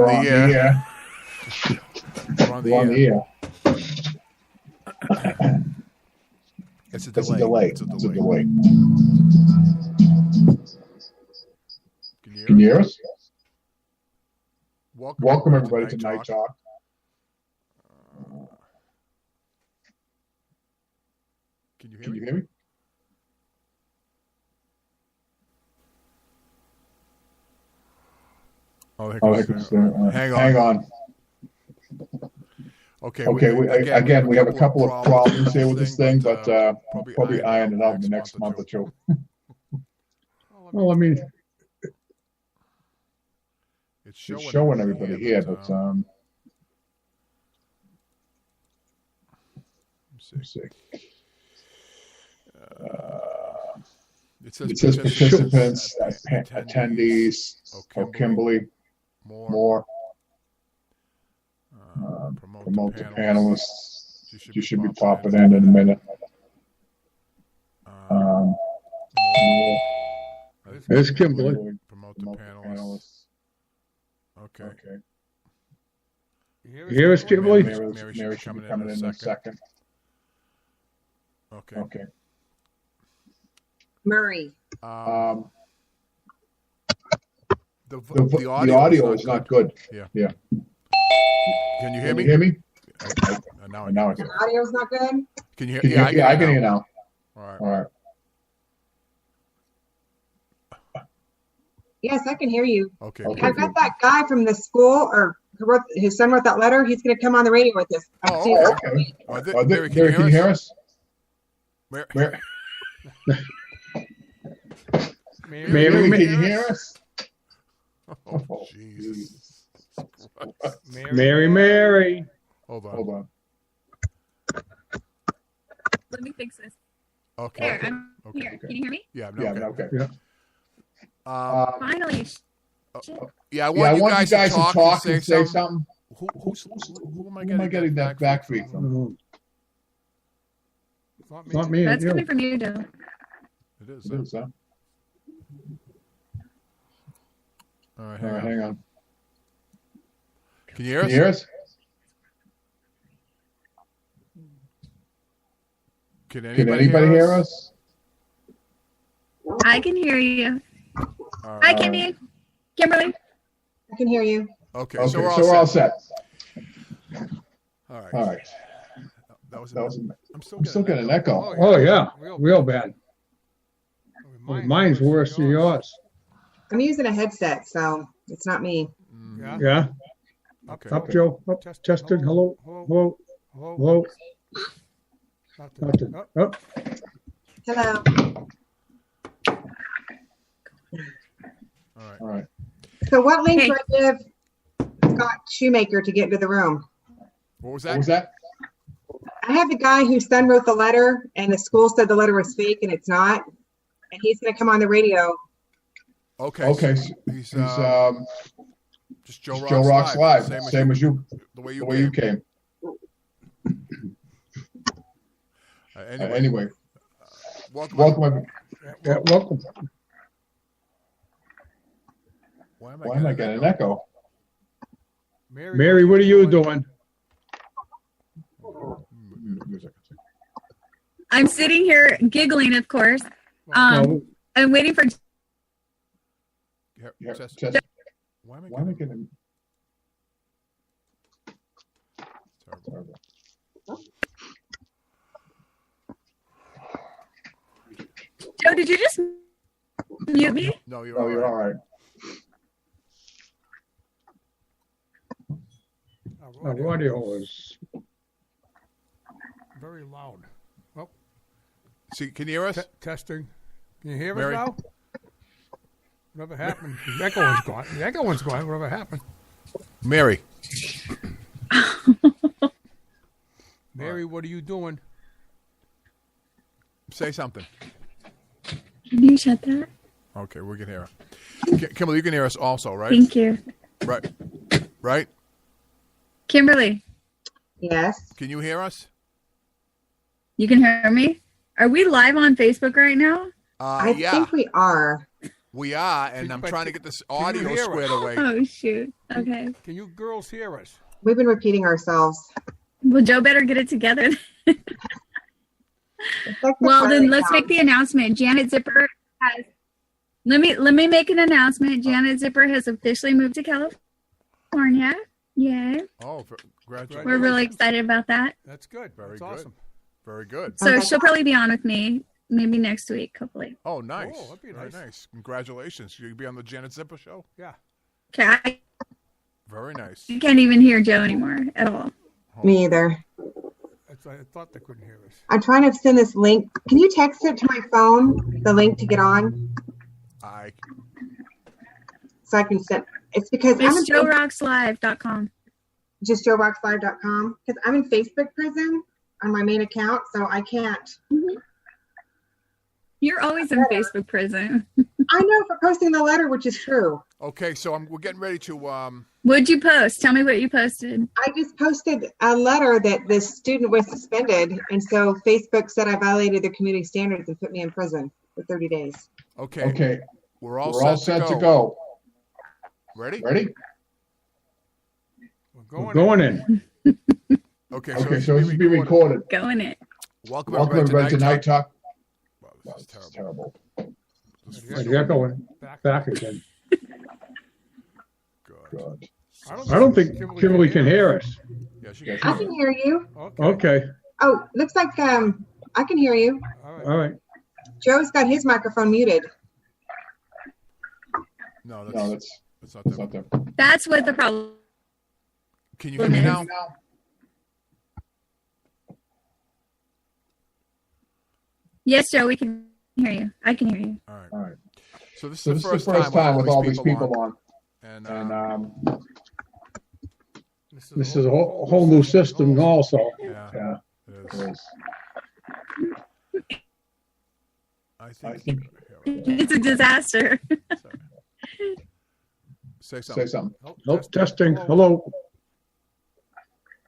on the air. We're on the air. It's a delay. It's a delay. Can you hear us? Welcome everybody to Night Talk. Can you Can you hear hear me? Oh, Hang on. Okay. Again, we have a couple of problems here with this thing, but probably iron it out in the next month or two. Well, I mean, it's showing everybody here, but let's see. It says participants, attendees, Kimberly, more. Promote the panelists. You should be popping in a minute. There's Kimberly. Promote the panelists. Okay. Here is Kimberly. Mary should be coming in a second. Okay. Murray. The audio is not good. Yeah. Can you hear me? Now I can. The audio's not good? Can you hear? Yeah, I can hear now. All right. Yes, I can hear you. Okay. I've got that guy from the school, or his son wrote that letter. He's going to come on the radio with us. Okay. Mary, can you hear us? Mary, can you hear us? Oh, Jesus. Mary. Hold on. Let me fix this. Okay. There, I'm here. Can you hear me? Yeah, okay. Finally. I want you guys to talk and say something. Who am I getting that back feed from? It's not me. That's coming from you, Joe. It is, huh? All right, hang on. Can you hear us? Can anybody hear us? I can hear you. Hi, Kimberly. I can hear you. Okay, so we're all set. All right. That was I'm still getting an echo. Oh, yeah. Real bad. Mine's worse than yours. I'm using a headset, so it's not me. Yeah. Okay. Up, Joe. Up. Testing. Hello. Nothing. Up. Hello. All right. So what link do I give Scott Shoemaker to get into the room? What was that? I have the guy whose son wrote the letter, and the school said the letter was fake, and it's not. And he's going to come on the radio. Okay. So he's just Joe ROXX Live. Same as you. The way you came. Anyway. Welcome. Yeah, welcome. Why am I getting an echo? Mary, what are you doing? I'm sitting here giggling, of course. I'm waiting for. Why am I getting? Terrible. Joe, did you just mute me? No, you're all right. Our audio is very loud. Oh. See, can you hear us? Testing. Can you hear Mary? us now? Whatever happened? The echo one's gone. The echo one's gone. Whatever happened? Mary. Mary, what are you doing? Say something. Can you shut that? Okay, we can hear her. Kimberly, you can hear us also, right? Thank you. Right? Kimberly. Yes. Can you hear us? You can hear me? Are we live on Facebook right now? I think we are. We are, and I'm But trying to get this you audio hear us? squared away. Oh, shoot. Okay. Can you girls hear us? We've been repeating ourselves. Well, Joe better get it together. It's like the Well, then silent let's make sound. the announcement. Janet Zipper has. Let me make an announcement. Janet Zipper has officially moved to California. Yay. Oh, congratulations. We're really excited about that. That's good. Very That's good. awesome. Very good. So Okay. she'll probably be on with me maybe next week, hopefully. Oh, nice. Oh, that'd be Very nice. nice. Congratulations. You'll be on the Janet Zipper show. Yeah. Okay, I Very nice. can't even hear Joe anymore at all. Me either. I thought they couldn't hear us. I'm trying to send this link. Can you text it to my phone, the link to get on, so I can send? It's because I'm It's in JOEROXXlive.com. just JOEROXXlive.com because I'm in Facebook prison on my main account, so I can't. You're always in Facebook prison. I know for posting the letter, which is true. Okay, so we're getting ready to. What'd you post? Tell me what you posted. I just posted a letter that this student was suspended, and so Facebook said I violated their community standards and put me in prison for 30 days. Okay. Okay, We're all we're all set, set to go. Ready? Ready? We're Going in. Okay. Okay, so this is being recorded. Going it. Welcome, Welcome everybody to Night Talk. Wow, Wow, this is this is terrible. terrible. It's echoing back again. Good. God. I don't think Kimberly can hear us. Yeah, she can. I can hear you. Okay. Okay, Oh, looks like I can hear you. All right. all right. Joe's got his microphone muted. No, No, that's not that's them. not them. That's what the problem. Can you hear me now? Yes, Joe, we can hear you. I can hear you. All right. All right. So this is So the this is first the first time with all these people people on, And and This is a whole new system also. yeah, yeah, it it is. is. I I think. think. It's a disaster. Sorry. Say Say something. something. Nope, testing. Hello.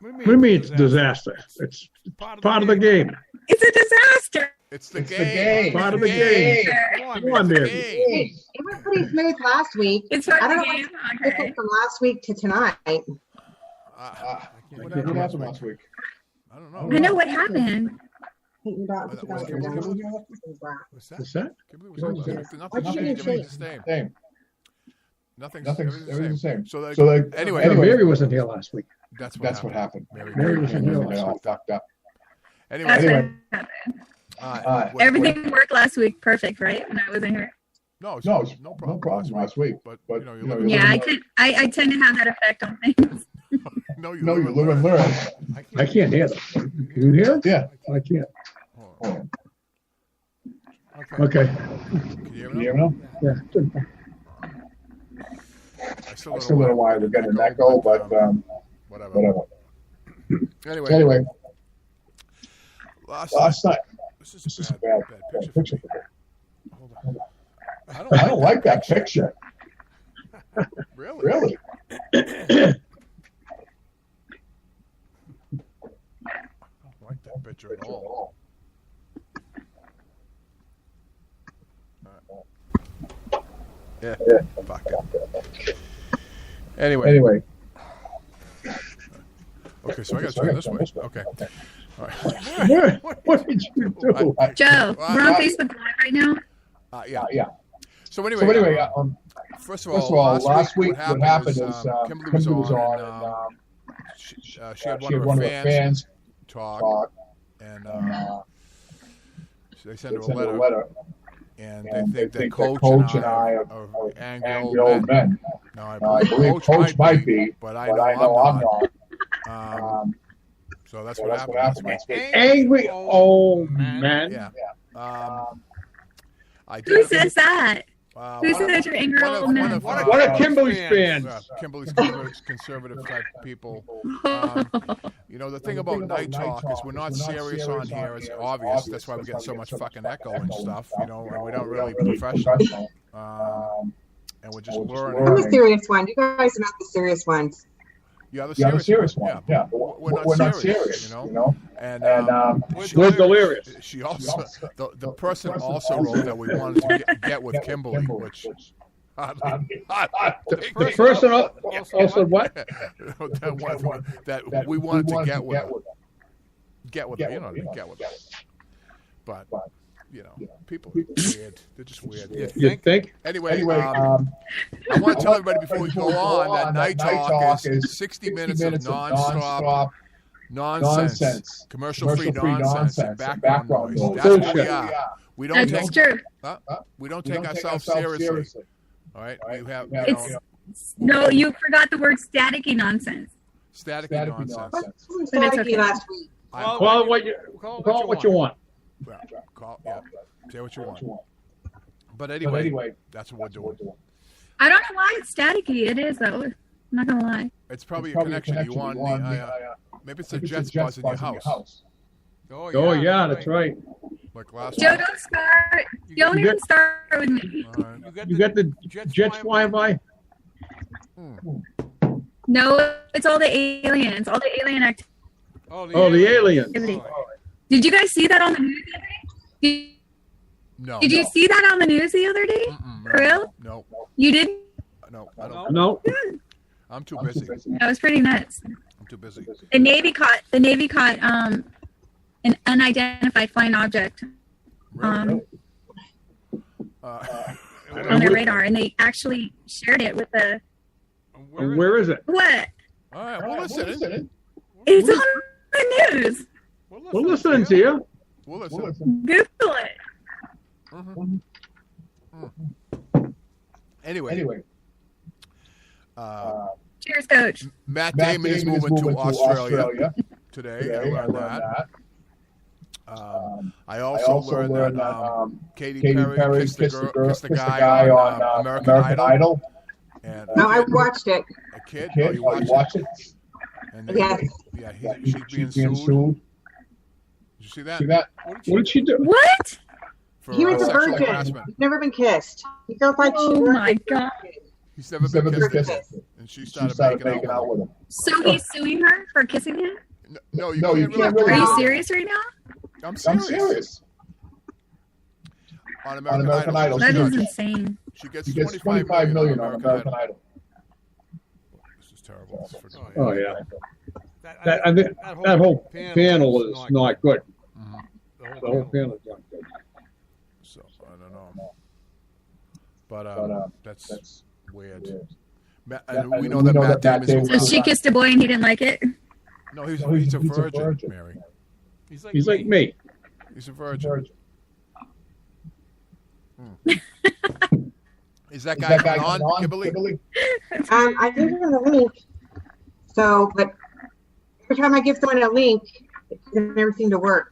What do you mean it's a disaster? It's part of the game. It's a disaster. It's the It's the game. game. Part of the game. Come on, It's the man. game. It was pretty smooth last week. It's part I of don't the know game. what's Okay. different from last week to tonight. What happened last week? I don't I know. know what happened. What's that? What's that? Kimberly was on the- Nothing What'd you changed. do? Everything's the same. Same. Nothing's Everything's the same. So, like, So like, anyway, No, Mary wasn't here last week. that's that's what happened. Mary was in here They last all week. fucked up. Anyway, That's Anyway. what happened. what- Everything worked last week perfect, right? When I was in here. No, it's No, it's no no problem. problem last week. But But, you know, you know, live you Yeah, live I tend to have that effect on things. no, No, you live and learn. I can't hear them. Can you hear? Yeah. I can't. Hold on. Okay. Okay. Can you hear Can me you now? hear me now? Yeah. I still I still don't know why we're getting an echo, but whatever. whatever. Anyway, Anyway, last last night, this this is is a a bad bad picture. picture. Hold on. I don't like that picture. Really? Really? I don't like that picture at all. Yeah. Fuck it. Anyway. Okay, so I got to turn this way. Okay. All right. What did you do? Joe, we're on Facebook Live right now. Yeah. Yeah. So anyway, So anyway, first first of all, last week what what happened is Kimberly was on, and she had one of her fans talk, and they sent her a letter, and they think that Coach and I are angry old men. Now, I believe Coach might be, but I know I'm not. So that's what happened last week. Angry old man. Yeah. I Who did. says that? Who says you're angry old men? What are Kimberly's fans? Kimberly's conservative type people. You know, the thing about Night Talk is we're not serious on here. It's obvious. That's why we get so much fucking echo and stuff. You know, and we don't really professional. And we're just I'm learning. the serious one. You guys are not the serious ones. Yeah, the Yeah, the serious one. one. Yeah, We're not serious. You know. And We're delirious. she also the person also wrote that we wanted to get with Kimberly, which The person also what? that we wanted to get with her. Get with her, you know what I mean? Get with her. But you know, people are weird. They're just weird. You think? Anyway, I want to tell everybody before we go on that Night Talk is 60 minutes of non-stop nonsense, commercial-free nonsense, and background noise. That's what we are. We don't That's take true. we don't take ourselves seriously. All right, we have No, you forgot the word staticky nonsense. staticky nonsense. Staticky last week. Call it what you want. Say what you want. But anyway, that's what we're doing. I don't know why it's staticky. It is though. I'm not gonna lie. It's probably a connection you want. Maybe it's a Jets buzz in your house. Oh yeah, that's right. Like last Joe, week. don't start. Don't even start with me. All right. You got the jets flying by? No, it's all the aliens. All the alien activity. Oh, the aliens. Did you guys see that on the news the other day? No. Did you see that on the news the other day? For real? No. You didn't? No, I don't. No. I'm too busy. That was pretty nuts. I'm too busy. The Navy caught an unidentified flying object Really? on their radar, and they actually shared it with the Where is it? what? All right, we'll listen. It's on the news. We're listening to you. We'll listen. Google it. Anyway. Cheers, Coach. Matt Damon is moving to Australia today. I learned that. I also learned that Katy Perry kissed the guy on American Idol. And No, I watched it. a kid. Oh, you watched it? And then, Yes. she's being sued. Did you see that? What did she do? What? For He was a sexual virgin. harassment. He's never been kissed. He felt like she Oh was my God. He's never been kissed. And she started making out with him. So he's suing her for kissing him? No, you can't really. Are you serious right now? I'm serious. On American Idol. That she is does. insane. She gets 25 million on American Idol. This is terrible. Oh yeah. That whole panel is not good. The whole panel is not good. So I don't know. But that's weird. And we know that Matt Damon's So she kissed a boy and he didn't like it? No, he's a virgin, Mary. He's like me. He's a virgin. Is that guy on, Kimberly? I gave him the link. So, but every time I give someone a link, it doesn't ever seem to work.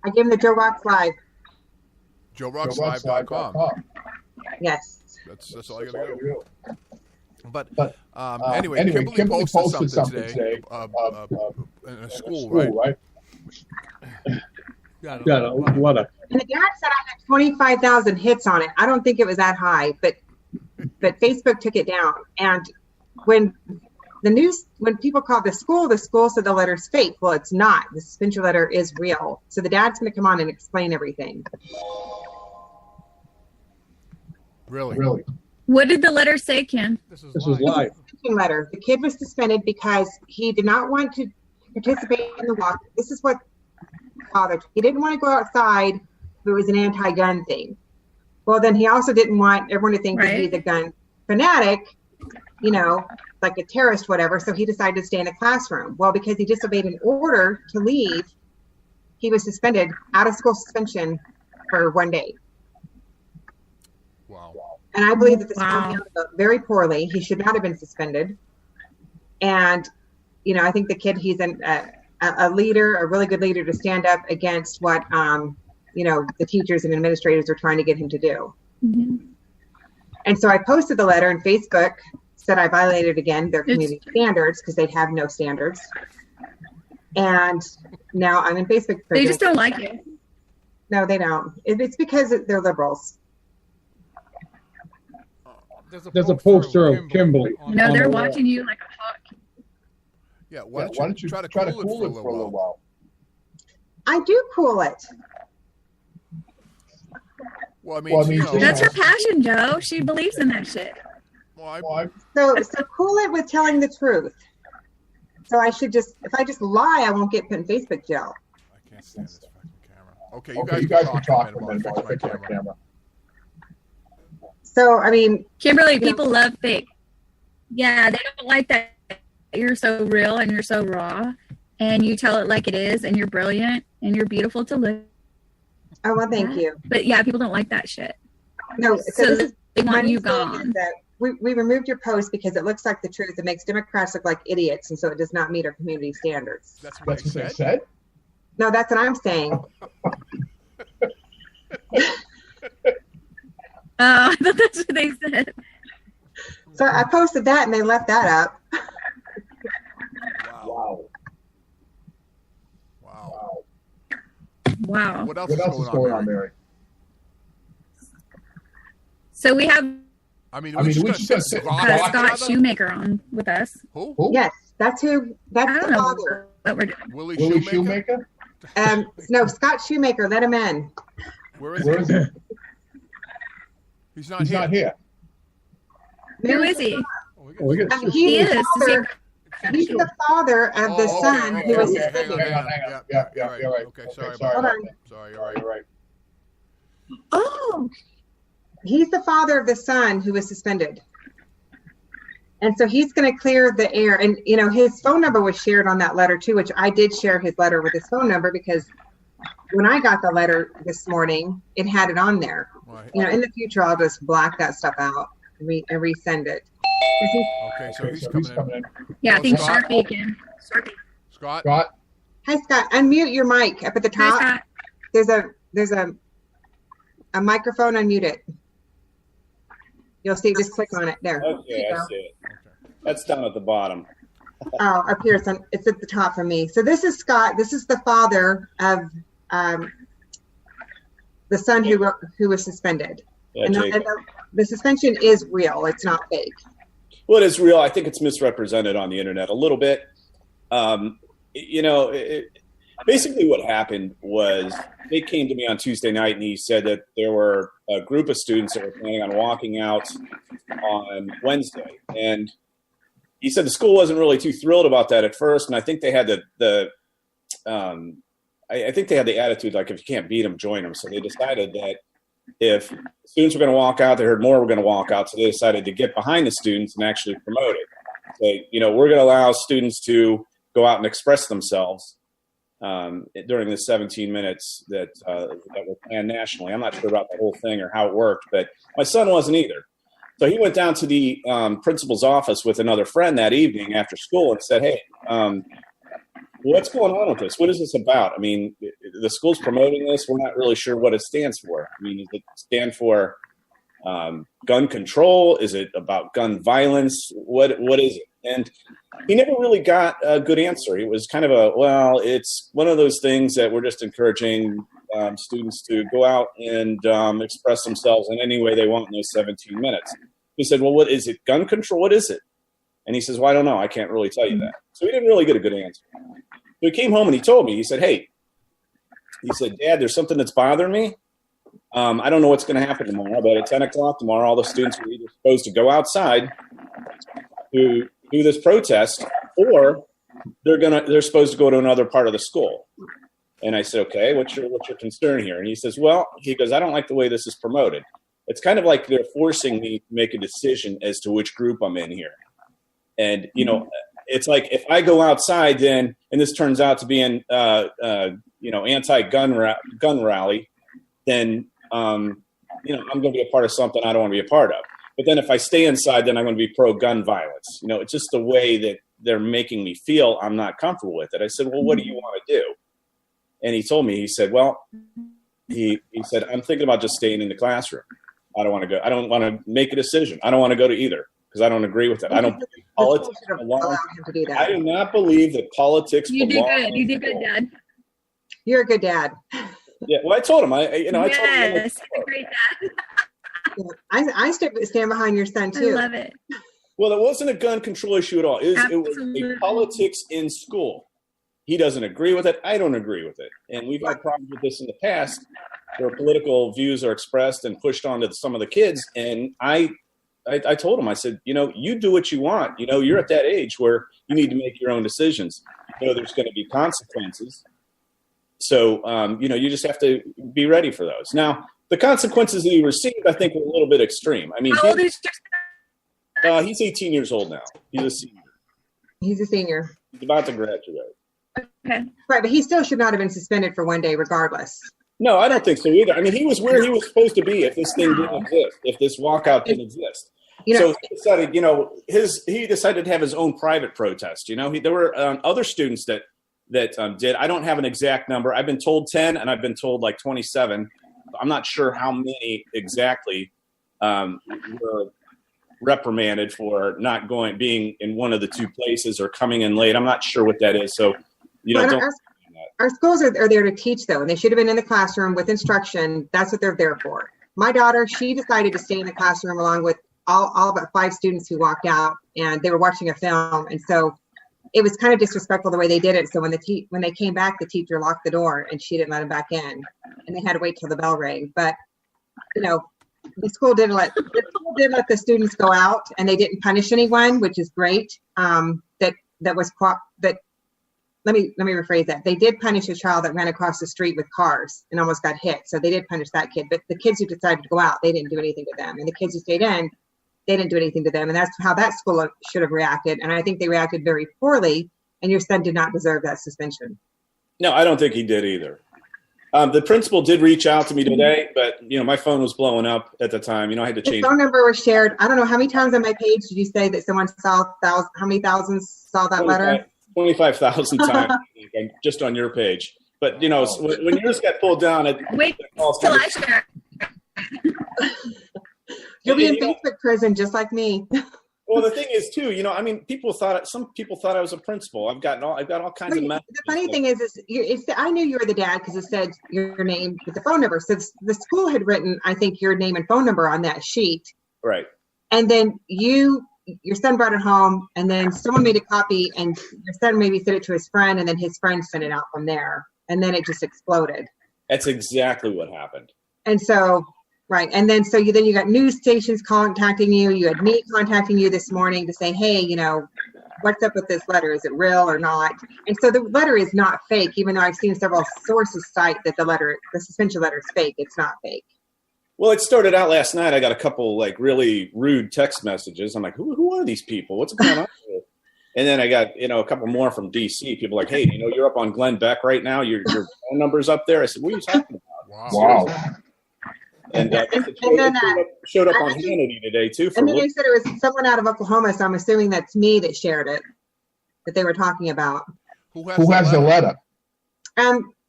I give him the Joe ROXX Live. JOERoXXlive.com. Yes. That's all you gotta do. But anyway, Kimberly posted something today in a school, right? Got a what a. And the dad said I had 25,000 hits on it. I don't think it was that high, but Facebook took it down. And when people called the school said the letter's fake. Well, it's not. The suspension letter is real. So the dad's going to come on and explain everything. Really? What did the letter say, Ken? This was live. Letter. The kid was suspended because he did not want to participate in the walk. This is what bothered. He didn't want to go outside if it was an anti-gun thing. Well, then he also didn't want everyone to think that he's a gun fanatic, like a terrorist, whatever. So he decided to stay in the classroom. Well, because he disobeyed an order to leave, he was suspended, out of school suspension for 1 day. Wow. And I believe that the school handled it very poorly. He should not have been suspended. And, I think the kid, he's a leader, a really good leader to stand up against what, the teachers and administrators are trying to get him to do. Mm-hmm. And so I posted the letter, and Facebook said I violated again their community standards because they have no standards. And now I'm in Facebook prison. They just don't like it. No, they don't. It's because they're liberals. There's a poster of Kimberly. No, they're watching you like a hawk. Yeah, why don't you try to cool it for a little while? I do cool it. Well, I mean, you know, That's her passion, Joe. She believes in that shit. So cool it with telling the truth. So I should just, if I just lie, I won't get put in Facebook jail. I can't stand this fucking camera. Okay, you guys can talk for a minute while I fix my camera. So, I mean, Kimberly, people love fake. Yeah, they don't like that you're so real and you're so raw and you tell it like it is and you're brilliant and you're beautiful to look. Oh, well, thank you. But yeah, people don't like that shit. No, So this is, they want you my understanding gone. is that we removed your post because it looks like the truth. It makes Democrats look like idiots, and so it does not meet our community standards. That's what They said? No, that's what I'm saying. I thought that's what they said. So I posted that, and they left that up. Wow. Wow. What else What else is going on, Mary? So we have we we just just gonna sit sit and Scott talk. Scott Shoemaker on with us. Who? Yes, that's who. That's I the don't know father. what we're doing. Willie Willie Shoemaker? Shoemaker? No, Scott Shoemaker. Let him in. Where is Where he? is he? He's not He's here. not here. Who is he? We get, He He's is. the father. He's the father of the son who was okay, suspended. hang on. Yeah, You're right. Okay, sorry. sorry Hold about on. that. Sorry, You're right. Oh, He's the father of the son who was suspended. And so he's going to clear the air. And, you know, his phone number was shared on that letter too, which I did share his letter with his phone number because when I got the letter this morning, it had it on there. Right. You know, in the future, I'll just black that stuff out and resend it. Okay, so he's coming in. yeah, I think Scott? Sharpie can. Scott? Scott? Hi, Scott. Unmute your mic up at the Hi, top. Scott. There's a microphone. Unmute it. You'll see. Just click on it. There. Okay, I see it. That's down at the bottom. Oh, up here. It's at the top for me. So this is Scott. This is the father of the son who was suspended. Yeah, And Jake. the suspension is real. It's not fake. Well, it is real. I think it's misrepresented on the internet a little bit. Basically what happened was they came to me on Tuesday night and he said that there were a group of students that were planning on walking out on Wednesday. And he said the school wasn't really too thrilled about that at first. And I think they had I think they had the attitude like, if you can't beat them, join them. So they decided that if students were going to walk out, they heard more were going to walk out. So they decided to get behind the students and actually promote it. Say, we're going to allow students to go out and express themselves during the 17 minutes that were planned nationally. I'm not sure about the whole thing or how it worked, but my son wasn't either. So he went down to the principal's office with another friend that evening after school and said, hey, what's going on with this? What is this about? I mean, the school's promoting this. We're not really sure what it stands for. I mean, does it stand for gun control? Is it about gun violence? What is it? And he never really got a good answer. It was kind of it's one of those things that we're just encouraging students to go out and express themselves in any way they want in those 17 minutes. He said, well, what is it? Gun control? What is it? And he says, well, I don't know. I can't really tell you that. So we didn't really get a good answer. So he came home and he told me, he said, hey, Dad, there's something that's bothering me. I don't know what's going to happen tomorrow, but at 10 o'clock tomorrow, all the students are either supposed to go outside to do this protest, or they're supposed to go to another part of the school. And I said, okay, what's your concern here? And he says, he goes, I don't like the way this is promoted. It's kind of like they're forcing me to make a decision as to which group I'm in here. And, it's like if I go outside then, and this turns out to be an, anti-gun rally, then, I'm going to be a part of something I don't want to be a part of. But then if I stay inside, then I'm going to be pro-gun violence. It's just the way that they're making me feel. I'm not comfortable with it. I said, well, what do you want to do? And he told me, he said, he said, I'm thinking about just staying in the classroom. I don't want to go. I don't want to make a decision. I don't want to go to either because I don't agree with it. I don't believe politics belong. I do not believe that politics belong. You did good, Dad. You're a good dad. Yeah, well, I told him. I told him. Yes, a great dad. I stand behind your son I too. love it. Well, it wasn't a gun control issue at all. It was Absolutely. a politics in school. He doesn't agree with it. I don't agree with it. And we've had problems with this in the past where political views are expressed and pushed onto some of the kids. And I told him, I said, you do what you want. You're at that age where you need to make your own decisions. There's going to be consequences. So, you just have to be ready for those. Now, the consequences that he received, I think, were a little bit extreme. I mean, How old is your he's 18 years old now. He's a senior. He's a senior. He's about to graduate. Okay. Right, but he still should not have been suspended for one day regardless. No, I don't think so either. I mean, he was where he was supposed to be if this thing didn't exist, if this walkout didn't exist. So he decided, he decided to have his own private protest. There were other students that did. I don't have an exact number. I've been told 10, and I've been told like 27. I'm not sure how many exactly were reprimanded for not being in one of the two places or coming in late. I'm not sure what that is. So, our schools are there to teach, though, and they should have been in the classroom with instruction. That's what they're there for. My daughter, she decided to stay in the classroom along with all but 5 students who walked out, and they were watching a film. And so it was kind of disrespectful the way they did it. So when they came back, the teacher locked the door and she didn't let them back in, and they had to wait till the bell rang. But the school didn't let the students go out, and they didn't punish anyone, which is great. Let me rephrase that. They did punish a child that ran across the street with cars and almost got hit. So they did punish that kid. But the kids who decided to go out, they didn't do anything to them. And the kids who stayed in, they didn't do anything to them. And that's how that school should have reacted. And I think they reacted very poorly. And your son did not deserve that suspension. No, I don't think he did either. The principal did reach out to me today, but my phone was blowing up at the time. I had to change. The phone number was shared. I don't know how many times on my page did you say that someone saw how many thousands saw that letter? 25,000 times just on your page. But when yours got pulled down, wait till I share. You'll be in Facebook prison just like me. Well, the thing is too, some people thought I was a principal. I've got all kinds of messages. The funny thing is I knew you were the dad because it said your name with the phone number. So the school had written, I think, your name and phone number on that sheet. Right. And then your son brought it home, and then someone made a copy, and your son maybe sent it to his friend, and then his friend sent it out from there, and then it just exploded. That's exactly what happened. And so. Right. And then you got news stations contacting you. You had me contacting you this morning to say, hey, what's up with this letter? Is it real or not? And so the letter is not fake, even though I've seen several sources cite that the suspension letter is fake. It's not fake. Well, it started out last night. I got a couple really rude text messages. I'm like, who are these people? What's going on here? And then I got, a couple more from DC. People like, hey, you're up on Glenn Beck right now. Your phone number's up there. I said, what are you talking about? Wow. And showed up on Hannity today too. And then they said it was someone out of Oklahoma, so I'm assuming that's me that shared it, that they were talking about. Who has the letter?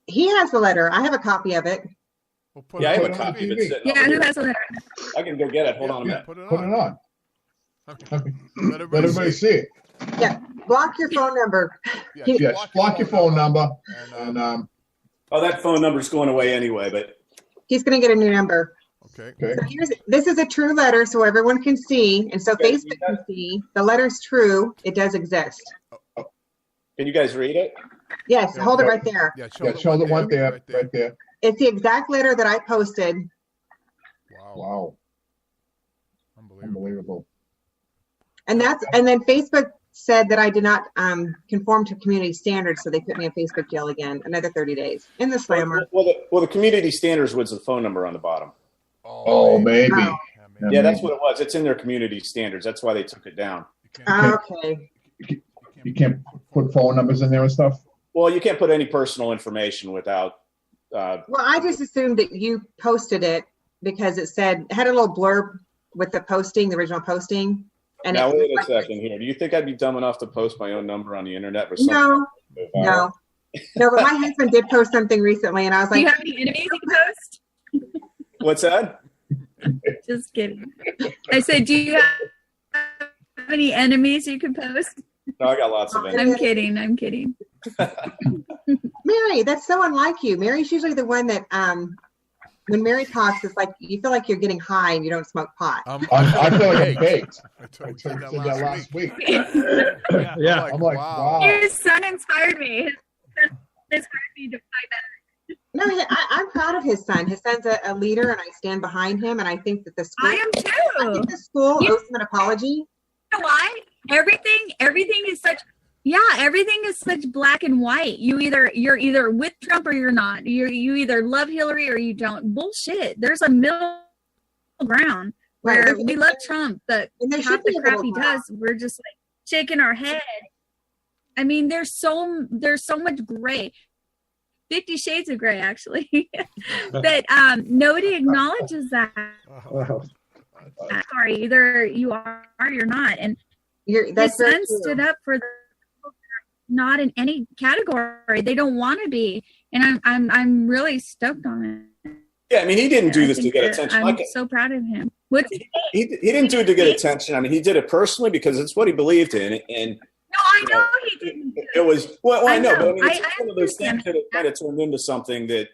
He has the letter. I have a copy of it. I have a copy of it. Yeah, who has the letter? I can go get it. Hold on a minute. Put it on. Okay. Let everybody see it. Yeah. Block your phone number. Yes, block your phone number. And that phone number's going away anyway, but. He's going to get a new number. Okay. So this is a true letter, so everyone can see, and so Facebook can see. The letter's true. It does exist. Can you guys read it? Yes. Hold it right there. Yeah, show the one there, right there. It's the exact letter that I posted. Wow. Unbelievable. And then Facebook said that I did not conform to community standards, so they put me in Facebook jail again, another 30 days in the slammer. Well, the community standards was the phone number on the bottom. Oh, maybe. Oh. Yeah, that's what it was. It's in their community standards. That's why they took it down. Okay. You can't put phone numbers in there and stuff? Well, you can't put any personal information without. Well, I just assumed that you posted it because it had a little blurb with the original posting. And now, wait a second here. Do you think I'd be dumb enough to post my own number on the internet or something? No. But my husband did post something recently, and I was like, do you have any enemies you can post? What's that? Just kidding. I said, do you have any enemies you can post? No, I got lots of enemies. I'm kidding. Mary, that's so unlike you. Mary's usually the one that, when Mary talks, it's like you feel like you're getting high and you don't smoke pot. I feel like I'm baked. I said that last week. Yeah. I'm like, wow. Your son inspired me. It's hard to find that. No, I'm proud of his son. His son's a leader, and I stand behind him. And I think that the school, I am I too. think the school You- owes him an apology. You know why? Everything is such. Yeah, everything is such black and white. You're either with Trump or you're not. You either love Hillary or you don't. Bullshit. There's a middle ground where we love Trump, but And there half should be the a crap middle he ground. does, we're just like shaking our head. I mean, there's so much gray. 50 Shades of Gray, actually. But nobody acknowledges that. Wow. Sorry, either you are or you're not. And his That's very son true. stood up for the not in any category. They don't want to be. And I'm really stoked on it. Yeah, I mean, he didn't do I this to think get that attention. I'm so proud of him. What's He didn't do it to get attention. I mean, he did it personally because it's what he believed in. And No, I know he didn't. it was, well, I know, but I mean, it's I one of those things understand that it kind of turned into something that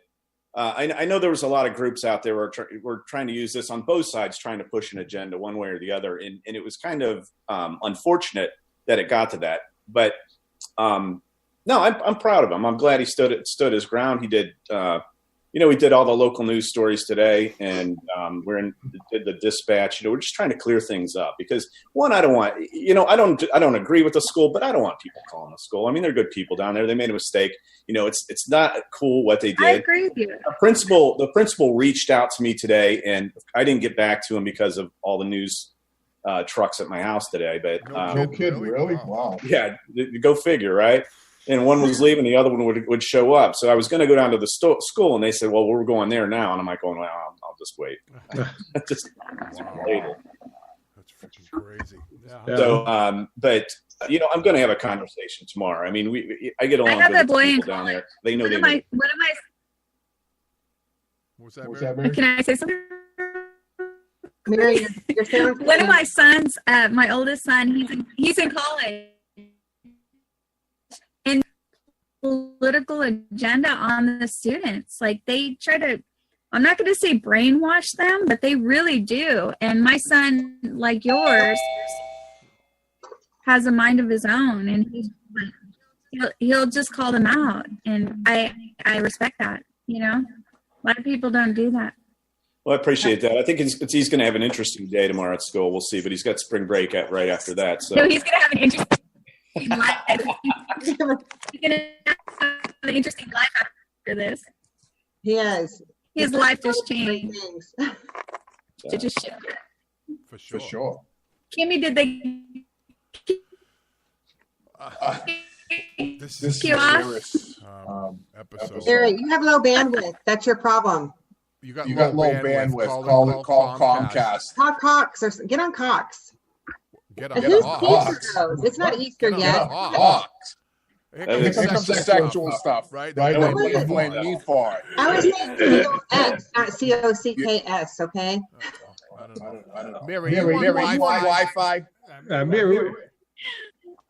I know there was a lot of groups out there were trying to use this on both sides, trying to push an agenda one way or the other. And it was kind of unfortunate that it got to that. But no, I'm proud of him. I'm glad he stood his ground. He did, we did all the local news stories today, and did the dispatch. We're just trying to clear things up because one, I don't want, I don't agree with the school, but I don't want people calling the school. I mean, they're good people down there. They made a mistake. It's not cool what they did. I agree with you. The principal reached out to me today, and I didn't get back to him because of all the news trucks at my house today. But No kidding, really? Wow. yeah, go figure, right? And one was leaving, the other one would show up. So I was going to go down to the school, and they said, "Well, we're going there now." And I'm like, "Going, well, I'll just wait." Just wait. That's freaking crazy. Yeah. So, but I'm going to have a conversation tomorrow. I mean, I get along have good a with boy the in people down college. there. They know What they am know. I? What's that, Was Mary? that Mary? Can I say something? Mary, you're saying One of my sons, my oldest son, he's in college. And political agenda on the students. Like they try to, I'm not going to say brainwash them, but they really do. And my son, like yours, has a mind of his own, and he'll just call them out. And I respect that. A lot of people don't do that. Well, I appreciate that. I think he's going to have an interesting day tomorrow at school. We'll see, but he's got spring break right after that. So No, he's going to have an interesting life. He's going to have an interesting life after this. he is. His life just Great changed. things. It just shifted. For For sure. sure. Kimmy, did they? This This is is Cue off. serious. episode. Mary, you have low bandwidth. That's your problem. You got low bandwidth. Call Comcast. Call Cox or get on Cox. Get And on whose Fox. Easter those? It's not Easter Get on yet. Fox. Here Here Here comes the sexual stuff, right? right? They They blame blame me me for it. I was saying COX, not COCKS, okay? I don't know. I don't know. Mary, Mary, you you on on Wi-Fi? Wi-Fi? Mary,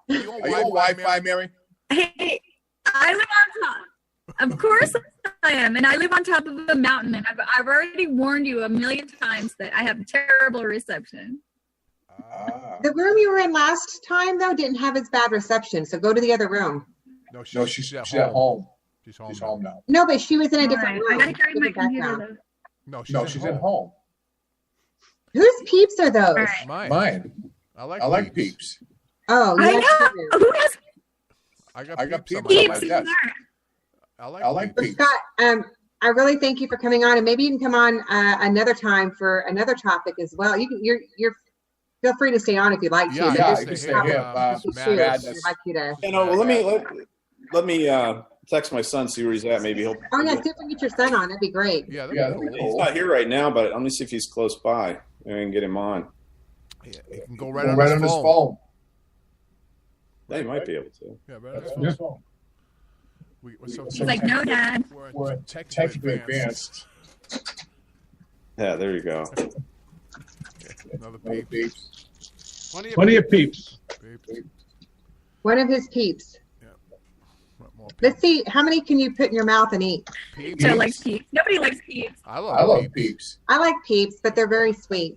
You on Are you on Wi-Fi, Mary? Hey, I live on top. Of course I am, and I live on top of a mountain. And I've already warned you a million times that I have terrible reception. The room you were in last time, though, didn't have as bad reception, so go to the other room. No, No, she's at home. She's home. She's home now. No, but she was in a different I room. gotta carry my Give it back computer down. though. No, No, she's at home. Whose peeps are those? All right. Mine. Mine. I like. I like peeps. Oh, I yes, know. you Who has I I got peeps on peeps. my peeps list. in yes. there? I like do. peeps. Scott, I really thank you for coming on, and maybe you can come on another time for another topic as well. You're feel free to stay on if you'd like to. Yeah, but Yeah, this you can is stay probably here. an issue Madness. if you'd like you to. let me text my son, see where he's at. Maybe he'll. Oh yeah, see if we can get your son on. That'd be great. Yeah, that'd Yeah, be that'd be cool. He's not here right now, but let me see if he's close by. Maybe I can get him on. Yeah, he can go Go right right on his on phone. They might be able to. Yeah, right on his On phone. his phone. He's like, no, Dad. We're technically technically advanced. Yeah, there you go. Another No peep. peeps. plenty of peeps. Peep. One of his peeps. What more peeps? Let's see, how many can you put in your mouth and eat? Peeps. Joe likes peeps. Nobody likes peeps. I I love love peeps. peeps. I like peeps, but they're very sweet.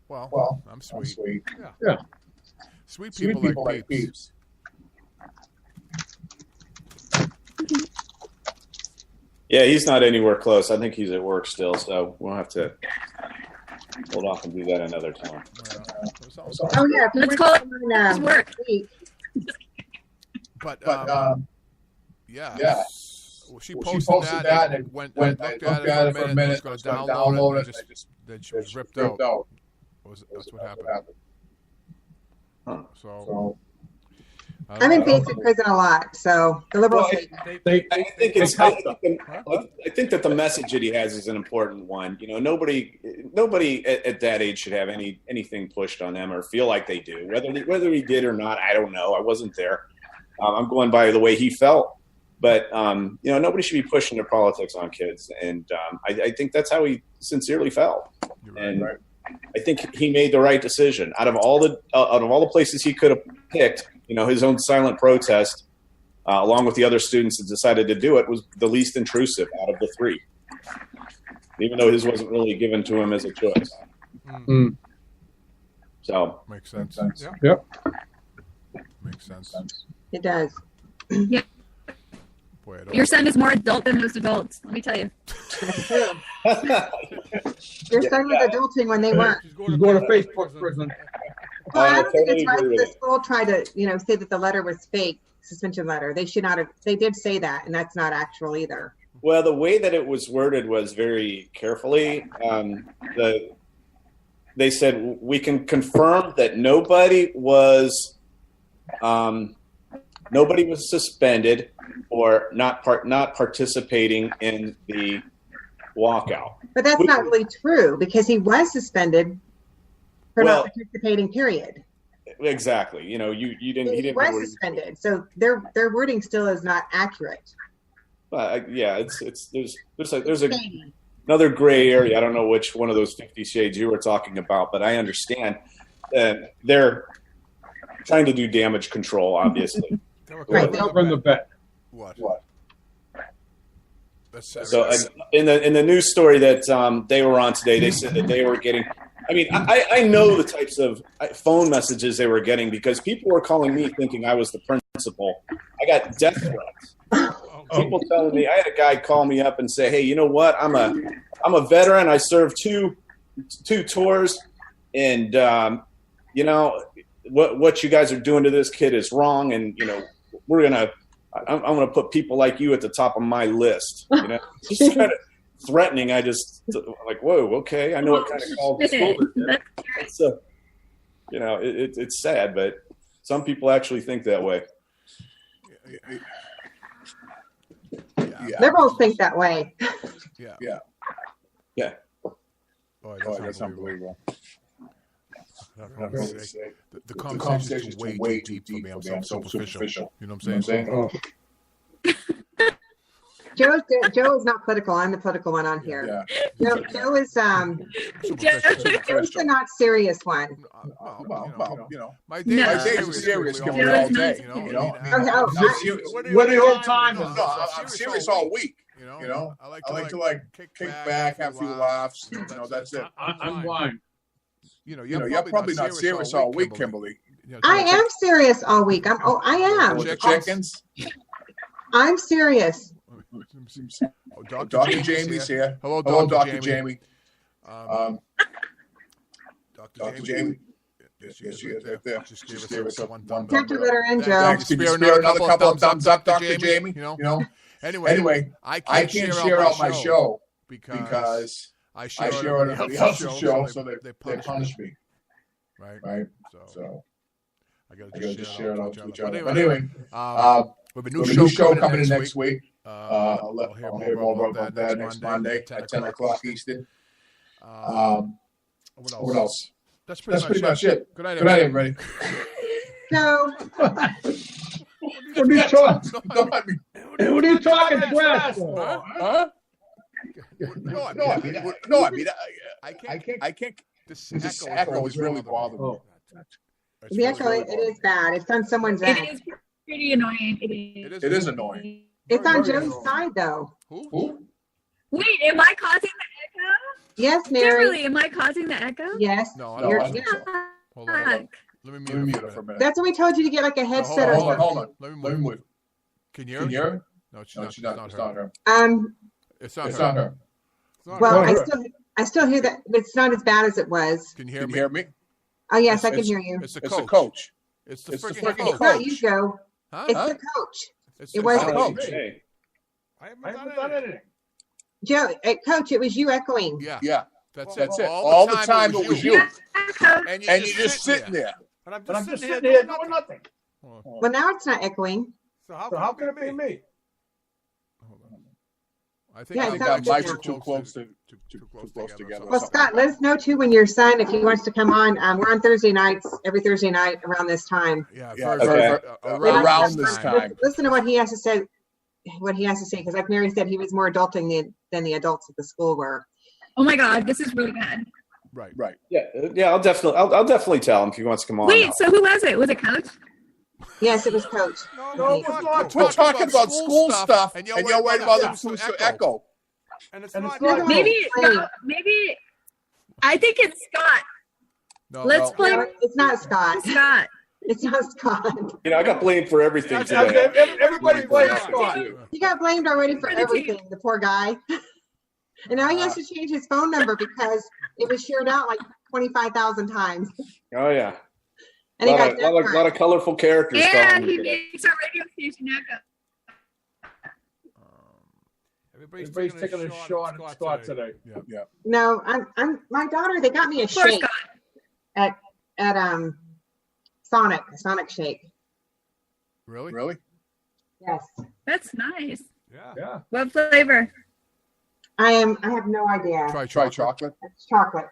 Well, Well, I'm I'm sweet. sweet. Sweet Sweet people, like peeps. peeps. Yeah, he's not anywhere close. I think he's at work still, so we'll have to hold off and do that another time. Oh yeah, Let's call it work. But yeah. Well, she posted that and went looked at it for a minute, was going to download it, and then she was ripped out. That's what happened. Huh. So I'm in basic prison a lot, so the liberals. I think that the message that he has is an important one. You know, nobody at that age should have anything pushed on them or feel like they do. Whether he did or not, I don't know. I wasn't there. I'm going by the way he felt. But, you know, nobody should be pushing their politics on kids. And I think that's how he sincerely felt. And I think he made the right decision. Out of all the places he could have picked, you know, his own silent protest, along with the other students that decided to do it, was the least intrusive out of the three, even though his wasn't really given to him as a choice. Mm. So makes sense. Yep. Makes sense. It does. Yeah. Boy, Your son is more adult than most adults. Let me tell you. That's true. Your son was adulting when they weren't. She's going to Facebook prison. Well, I don't think totally it's right. agree with The school tried to, say that the letter was fake, suspension letter. They should not have. They did say that, and that's not actual either. Well, the way that it was worded was very carefully. They said, we can confirm that nobody was suspended or not participating in the walkout. But that's not really true because he was suspended for not participating. Period. Exactly. You know, you didn't. He didn't. Was suspended, so their wording still is not accurate. Yeah, there's another gray area. I don't know which one of those 50 shades you were talking about, but I understand they're trying to do damage control, obviously. Right. Covering the bet. What? So in the news story that they were on today, they said that they were getting. I mean, I know the types of phone messages they were getting because people were calling me thinking I was the principal. I got death threats. People telling me, I had a guy call me up and say, "Hey, you know what? I'm a veteran. I served two tours, and you know what you guys are doing to this kid is wrong. And you know, I'm gonna put people like you at the top of my list. You know, just kind of threatening. I just like, whoa, okay, I know what kind of call this over. So, you know, it's sad, but some people actually think that way. Yeah. Liberals think that way. Yeah. Boy, that's unbelievable. The conversation is way too deep for me. I'm so superficial. You know what I'm saying? Oh. Joe is not political. I'm the political one on here. Yeah. Joe is Joe's the not serious one. Well, you know, my days are serious coming all day. You know, what the whole time? I'm serious all week. You know, I like to kick back, have a few laughs. You know, that's it. I'm blind. You know, you're probably not serious all week, Kimberly. I am serious all week. I am. With the chickens. I'm serious. Dr. Jamie's here. Hello, Dr. Jamie. Dr. Jamie. Yes, she is right there. Just gave us one thumbs Have up. to let her in, Joe. Thanks. Can you spare another couple of thumbs up, Dr. Jamie? You know. Anyway, I can't share out my show because I share it on everybody else's show, so they punish me. Right. So I gotta just share it out to each other. But anyway, we have a new show coming in next week. I'll hear more about that next Monday at 10 o'clock Eastern. What else? That's pretty much it. Good night, everybody. No. What are you talking? What are you talking about? Huh? No, I mean, I can't. This echo is really bothering me. The echo, it is bad. It's on someone's end. It is pretty annoying. It is annoying. It's on Joe's side, though. Who? Wait, am I causing the echo? Yes, Mary. Kimberly, am I causing the echo? Yes. No, I don't think so. Hold on. Let me mute it for a minute. That's what we told you to get like a headset or something. Hold on. Let me move. Can you Can you hear her? No, It's not her. Um, It's not It's her. not her. Well, I still hear that it's not as bad as it was. Can you Can you hear hear me? me? Oh yes, I can hear you. It's the It's the coach. coach. It's the It's the freaking freaking coach. It's not you, Joe. Huh? It's the coach. It's It the wasn't coach. me. Hey, I I haven't done anything. Joe, Coach, it was you echoing. Yeah. Yeah, That's that's it. it. All the time it was you. Yeah, Coach. And And you're just sitting there. And I'm And I'm just just sitting sitting here here doing doing nothing. nothing. Well, now it's not echoing. So So how can it be me? I think Yeah, the it sounds mics good. are too close together. Well, Scott, let us know too when your son, if he wants to come on. We're on Thursday nights, every Thursday night around this time. Yeah, Yeah, Okay. around this time. Listen to what he has to say. Because like Mary said, he was more adulting than the adults at the school were. Oh my God, this is really good. Right. Right. yeah. I'll definitely tell him if he wants to come on. Wait, so who was it? Was it Coach? Yes, it was Coach. No, we're we're talking about school stuff, and and you're you're worried worried about about them them to to echo. And it's And not it's not you. Maybe, Wait. no, maybe. I think it's Scott. No, Let's no. play No, it's not Scott. Scott. It's not Scott. I got blamed for everything today. Everybody blames Yeah. Scott. He got blamed already for For the team. everything, the poor guy. And now he has to change his phone number because it was shared out like 25,000 times. Oh yeah, And he a got lot of colorful characters. And calling he me today. makes our radio station echo. Everybody's taking a shot at Scott today. Yeah. No, I'm my daughter, they got me a Poor shake Scott. at Sonic Shake. Really? Really? Yes. That's nice. Yeah. What flavor? I have no idea. Try Try chocolate. chocolate. It's chocolate.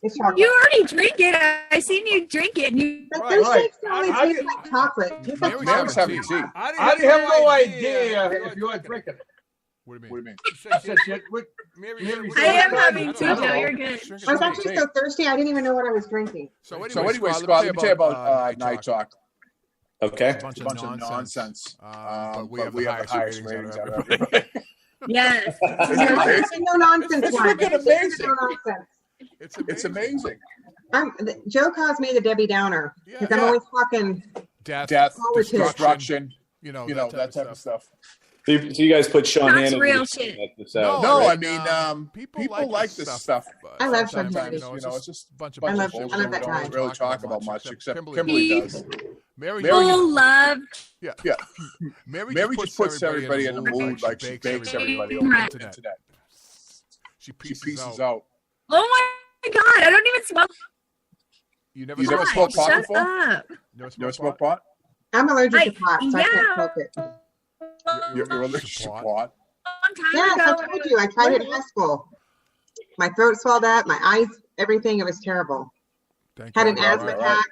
It's chocolate. You already drink it. I seen you drink it. And you. But Right, those right. shakes always I- taste like chocolate. Tastes like Mary's Mary's chocolate. having tea. I have no idea if you're drinking it. What do you What mean? do you mean? Mary, I am don't having know. tea, Joe. You're good. I was actually so thirsty, I didn't even know what I was drinking. So So anyway, Scott, let me tell you about Night Talk. Okay. It's a bunch It's a bunch of nonsense. But we have we the have the highest highest ratings ratings out out of of everybody. everybody. Yes. It's a no nonsense It's one. freaking amazing. No nonsense. It's It's amazing. Joe calls me the Debbie Downer because I'm Yeah. always talking. Death, Politics. Destruction, you know, that type of stuff. So you guys put Sean That's Hannon. real shit. No, I mean, people like this stuff. but I love sometimes, Sean It's just a bunch of I love bullshit. that We guy. don't really talk about much except Kimberly does. Mary, Full love. Yeah. Mary Mary just just puts everybody in the mood like she bakes everybody over the Right. internet. She She pieces pieces out. out. Oh my God. I don't even smell. You never You never smoked smoked pot Shut before? up. Never You ever smoked smoke pot? I'm allergic to Like, pot, so I can't yeah. smoke it. You're allergic to pot? Long time Yes, I ago. told you. I tried it in high school. My throat swelled up, my eyes, everything. It was terrible. Thank Had you. an Right, asthma right, attack.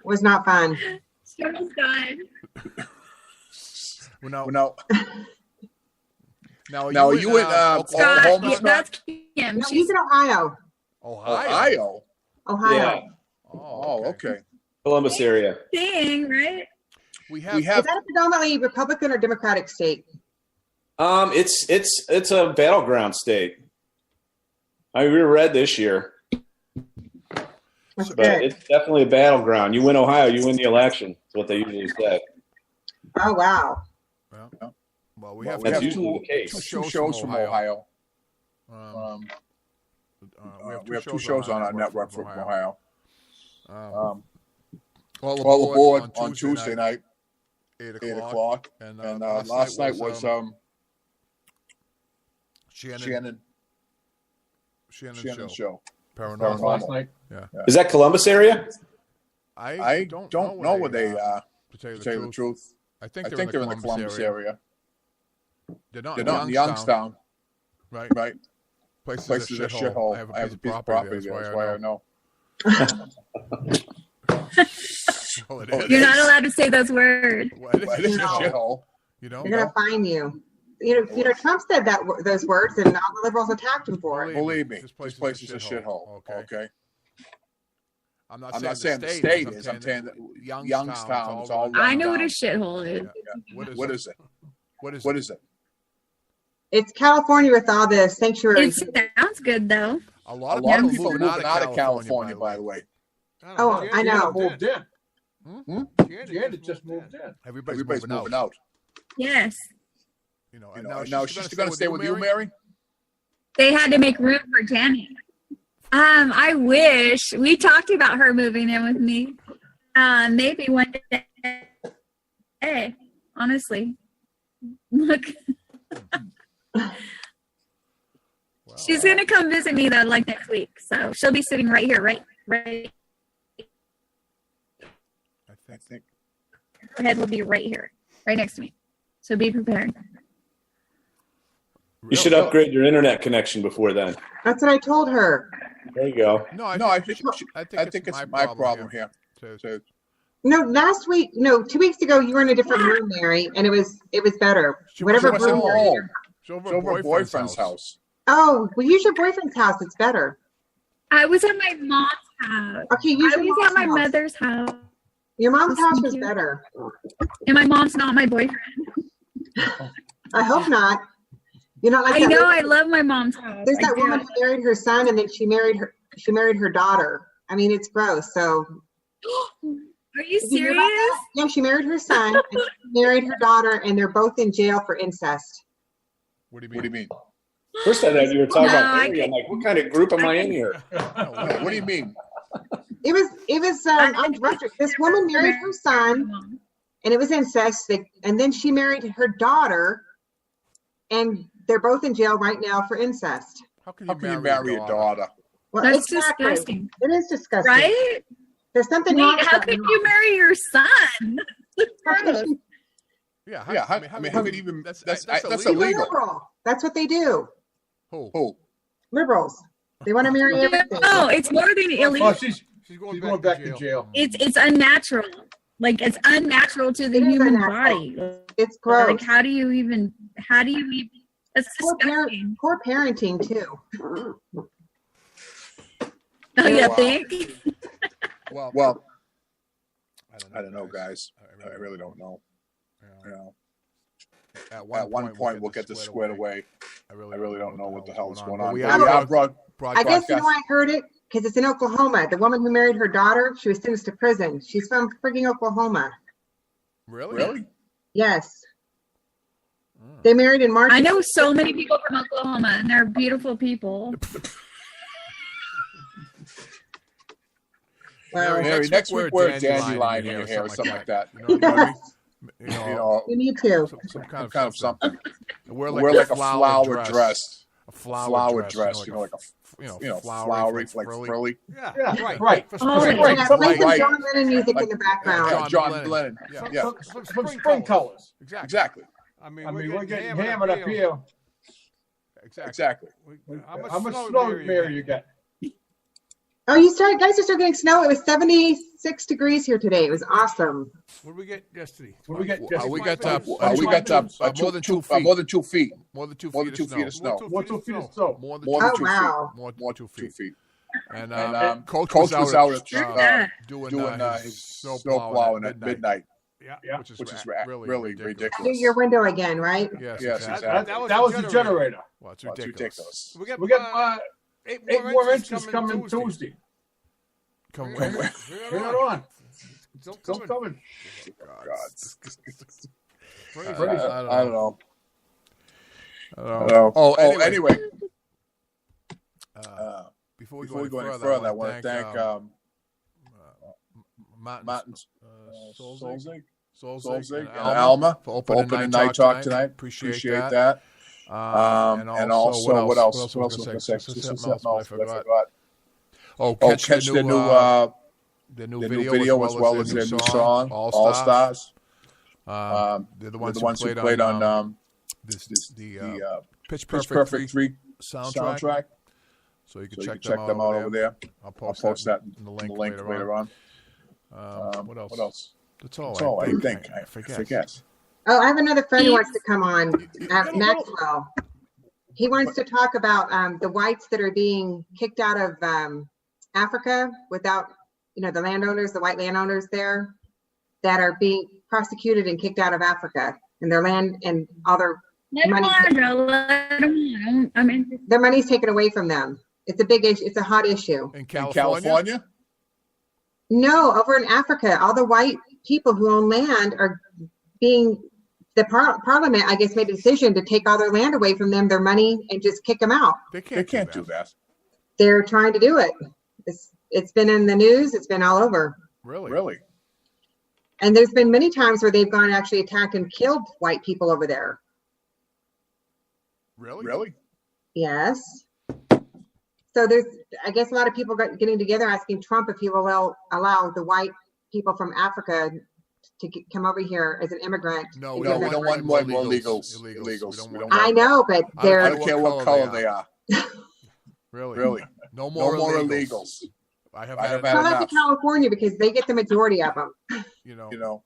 Was not fun. Sure was done. Well, Well, now now, are you in Oklahoma? Scott, Oklahoma, yeah, Scott? that's Kim. No, She's he's in Ohio. Ohio. Ohio. Yeah. Oh, okay. Columbus area. thing, right? We We have Is have that a predominantly Republican or Democratic state? It's a battleground state. I mean, we were red this year, That's but good. it's definitely a battleground. You win Ohio, you win the election. That's what they usually say. Oh, wow. well, we have we have That's usually the case. two shows from Ohio. We have two shows on our network from Ohio. All aboard on Tuesday night, 8 8 o'clock. And And last night was Shannon's show. Paranormal. Last night. Is that Columbus area? I don't know where they are, to tell you to tell you the truth. I I think think they're in the Columbus area. They're not They're not in Youngstown, right? right? Places Place is a shithole. I have a piece of property there. That's why I know. Well, it is. You're not allowed to say those words. Well, it is But it is a No. shithole. You know? They're going to fine you. You know, Trump said those words, and all the liberals attacked him for it. Believe me, This this place place is is a a shithole. shithole, Okay. I'm I'm not saying the state is. I'm saying that Youngstown is all. I know what a down. shithole is. What is it? What is it? It's California with all the sanctuary. It sounds good, though. A A lot of lot of people people moving out of California, by the way. Oh, I know. Moved in. Hmm? Janet just moved in. Everybody's Everybody's moving moving out. out. Yes. now she's going to stay with you, Mary? They had to make room for Danny. I wish. We talked about her moving in with me. Maybe one day. Hey, honestly. Look. She's going to come visit me, though, like next week. So she'll be sitting right here, right. I think. Her head will be right here, right next to me. So be prepared. You should upgrade your internet connection before then. That's what I told her. There you go. I think it's my problem here. No, 2 weeks ago, you were in a different room, Mary, and it was better. Whatever was room at you're home. in. She's over at boyfriend's house. Oh, well, use your boyfriend's house. It's better. I was at my mom's house. Okay, use I your was at my mom's house. mother's house. Your mom's house Thank was you. better. And my mom's not my boyfriend. I hope not. You're not like I that know. lady- I love my mom's house. There's I that do. woman who married her son, and then she married her daughter. I mean, it's gross. So, Are you did you hear about serious? that? Yeah, she married her son, and she married her daughter, and they're both in jail for incest. What do you mean? First I thought you were talking No, about I Mary. I'm like, what kind of group am I in here? What do you mean? It was on record. This woman married her son, and it was incest. And then she married her daughter, and they're both in jail right now for incest. How can you marry a daughter? Well, That's exactly. disgusting. It is disgusting. Right? There's something wrong. Wait, how with could that. you marry your son? How could Gross. she- Yeah, how can even that's She's illegal. liberal. That's what they do. Who? Liberals. They want to marry everything. No, it's more than illegal. Well, she's going back to jail. It's unnatural. Like it's unnatural to the It is human unnatural. body. It's gross. Like how do you even? That's disgusting. Poor parenting too. Oh, you Wow. think? Well, I don't know, guys. I really don't know. You know, at one point we'll get this squared away. I really don't know what the hell's going on. We But have we have I guess you know broadcast. why I heard it? Because it's in Oklahoma. The woman who married her daughter, she was sentenced to prison. She's from frigging Oklahoma. Really? Yes. They married in March. I know so many people from Oklahoma, and they're beautiful people. Well, Mary, next week wear a dandelion in your hair or something like that. You know, you need to. some kind of something. Wear Wear like a flower dress. A flower dress, you you know, like a flowery, like frilly. Yeah, right. Oh, Right. yeah, play some Right. John Lennon music in the background. John Lennon. Yeah, Some spring colors. exactly. I mean, we're getting hammered up here. Exactly. How much snow, Mary, you got? Oh, guys are still getting snow. It was 76 degrees here today. It was awesome. What did we get yesterday? we got We got more than 2 feet. More than 2 feet. More than 2 More than 2 feet of snow. More 2 feet of snow. More than More 2 than Oh, 2 wow. More More than 2 2 feet. feet. And Coach was out Yeah. doing his snow snow plowing at at midnight, Yeah. which which is really really Do ridiculous. your window again, right? Yes, Yes, exactly. exactly. That was the generator. Well, it's Well, it's ridiculous. ridiculous. We got 8 more inches coming Tuesday. Come Bring it on. Still coming. God. Crazy. I don't know. I don't know. Oh, anyway. Before we Before we go any any further, I want to thank Martin Solzig Solzig and and Alma for opening Night Talk tonight. Appreciate that. And also, what else? What else was I going to say? Something else, but I forgot. Oh, Catch the new video as well as their new song, All Stars. They're the They're ones who played on the Pitch Pitch Perfect Perfect 3 3 soundtrack. soundtrack. So you can So you check can check them out over there. I'll I'll post that in the in the link link later on. on. What else? What else? That's all. That's all I think. I I forget. forget. Oh, I have another friend who wants to come on, got a little- Maxwell. He wants to talk about the whites that are being kicked out of Africa without, the landowners, the white landowners there that are being prosecuted and kicked out of Africa, and their land and all their Let them money, on, Joe. Let them on. I'm interested. their money's taken away from them. It's a big issue. It's a hot issue. In In California? California? No, over in Africa, all the white people who own land are being the parliament, I guess, made a decision to take all their land away from them, their money, and just kick them out. They can't do that. They're trying to do it. It's been in the news. It's been all over. Really. And there's been many times where they've gone and actually attacked and killed white people over there. Really? Yes. So there's, I guess, a lot of people getting together asking Trump if he will allow the white people from Africa to come over here as an immigrant. No, we don't want more illegals. Illegals. I know, but they're. I don't care what color they are. Really? No more illegals. I have had Come enough. up to California because they get the majority of them. You know.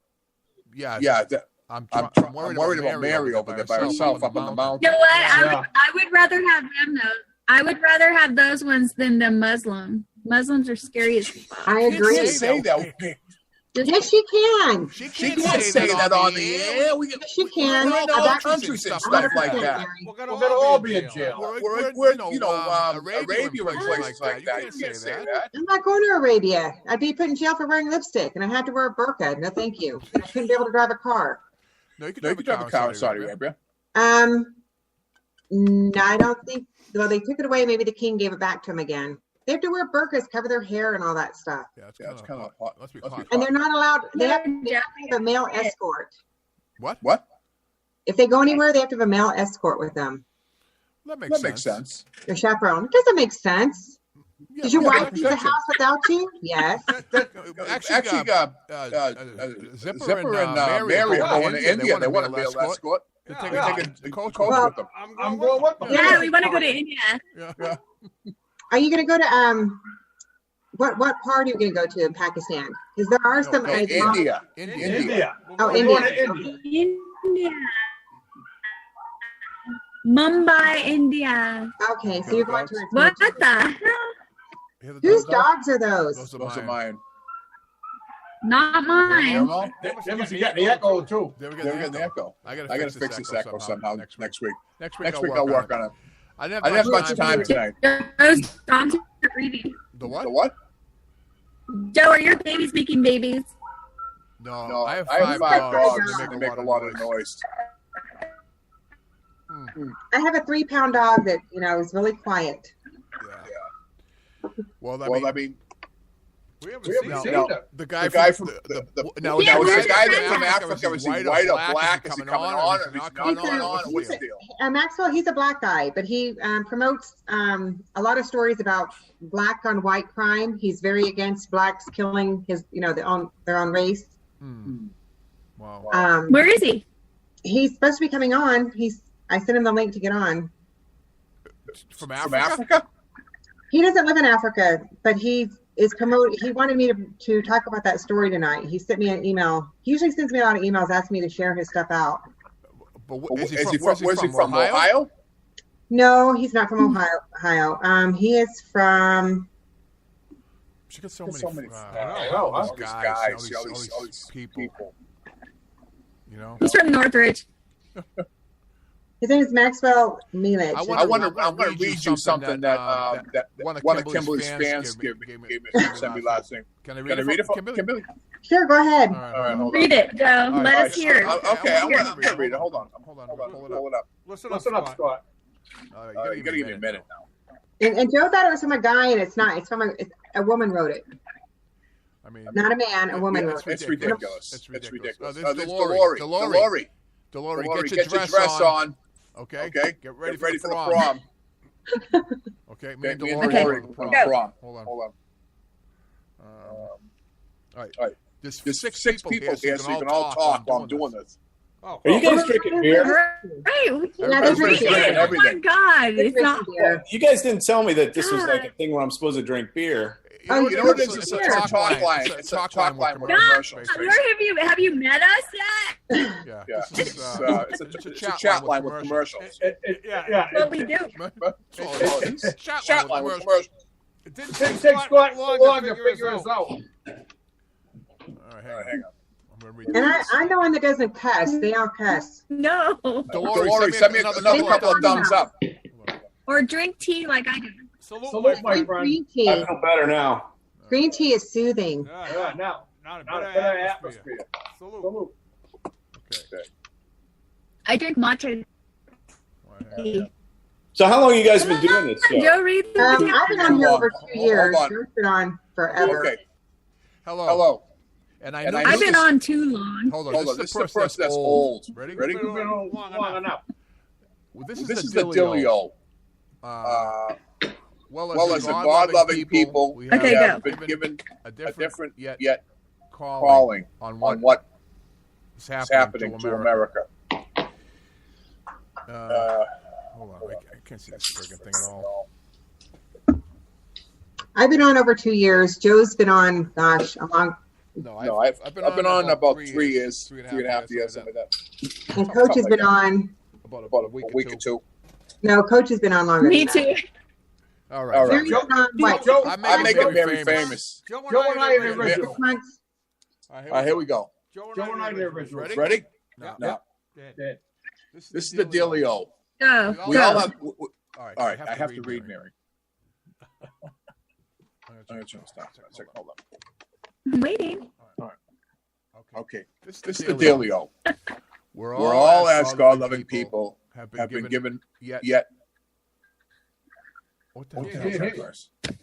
Yeah. I'm worried about Mary over there by herself up on the mountain. You know what? I would rather have them though. I would rather have those ones than the Muslim. Muslims are scary as fuck. I agree. You can't say that. Yes, she can. She can't say that on the air. Yes, she can. Other countries and stuff like that. We're gonna all be in jail. We're Arabia and places like that. You can't say that. I'm not going to Arabia. I'd be put in jail for wearing lipstick, and I had to wear a burqa. No, thank you. I couldn't be able to drive a car. No, you can drive a car in Saudi Arabia. No, I don't think. Well, they took it away. Maybe the king gave it back to him again. They have to wear burqas, cover their hair, and all that stuff. Yeah, it's kind of hot. Let's be hot. And they're not allowed. They have to have a male escort. What? If they go anywhere, they have to have a male escort with them. That makes sense. Their chaperone. It doesn't make sense. Yeah, Did your wife leave the house without you? Yes. Actually, Zipper and Mary are going to India. They want to be able to escort. They're taking the coach with them. I'm going with them. Yeah, we want to go to India. Yeah. Are you going to go to what part are you going to go to in Pakistan? Because there are some India. Oh, India. India. Mumbai, India. Okay, so you're going to What the hell? Whose dogs are those? Those are mine. Not mine. They must be getting the echo too. They're getting the echo. I gotta fix this echo somehow next week. Next week I'll work on it. I didn't have much time tonight. Those dogs are breathing. The what? The what? Joe, are your babies making babies? No, I have five dogs. They make a lot of noise. I have a 3-pound dog that is really quiet. Yeah. Well, We haven't seen it. the guy from the guy from Africa, was he white or black? Is he coming on or is he not coming on? What's the deal? Maxwell, he's a black guy, but he promotes a lot of stories about black on white crime. He's very against blacks killing their own race. Wow. Where is he? He's supposed to be coming on. I sent him the link to get on. From Africa? He doesn't live in Africa, but he is promoting. He wanted me to talk about that story tonight. He sent me an email. He usually sends me a lot of emails asking me to share his stuff out. But where's he from? Ohio? No, he's not from Ohio. He is from. She got so many guys, all these people. He's from Northridge. His name is Maxwell Milich. I want to read you something that one of Kimberly's fans sent me last thing. Can I read it for Kimberly? Sure, go ahead. All right, hold on. Read it, Joe. Let us hear it. Okay, I'm going to read it. Hold on. Pull it up. Listen up, Scott. You got to give me a minute now. And Joe thought it was from a guy, and it's not. It's from a woman wrote it. I mean, not a man, a woman wrote it. It's ridiculous. It's ridiculous. This is Delori. Get your dress on. Okay. Get ready for the prom. Okay. Me and Delori for the prom. Hold on. All right. There's 6 people here, so you can all talk while I'm doing this. Are you guys drinking beer? Right. Everybody's drinking Oh my everything. God. It's not. You guys didn't tell me that this was like a thing where I'm supposed to drink beer. You know what it is? It's a talk line. It's a talk line with commercials. Where have you met us yet? Yeah. It's a chat line with commercials. What we do. Chat line with commercials. It didn't take Scott long to figure us out. All right, hang on. I'm going to read And I'm the one that doesn't cuss. They all cuss. No. Delori, send me another couple of thumbs up. Or drink tea like I do. Salute, my friend. Green tea. I feel better now. Green tea is soothing. Now. Not a better atmosphere. Salute. Okay. I drink matcha tea. So how long have you guys been doing this show? Joe, read the I've been on here over 2 years. Hold on. Joe's been on forever. Okay. Hello. And I know I've been on too long. Hold on. Hold on. This is the person that's old. Ready? Ready? Long enough. Well, This is the dealio. Well, as a God-loving people, we Okay, have go. been given a different yet calling on what is happening to America. Hold on. I can't see this friggin' thing at all. I've been on over 2 years. Joe's been on, gosh, a long. No, I've been on about 3 years, 3.5 years, something like that. And Coach has been on. About a week or two. No, Coach has been on longer. Me than that. too. All right. Mary's been on, what, I'm making Mary famous. Joe and I are the original. 6 months? All right, here we go. Joe and I are the original. Ready? No. No. Dead. This is the dealio. Go. We all Go. have. All right, I have to read, Mary. I'm going to stop. Hold on. I'm waiting. Okay. This is the dealio. We're all as God-loving people have been given yet. What the hell Yeah, is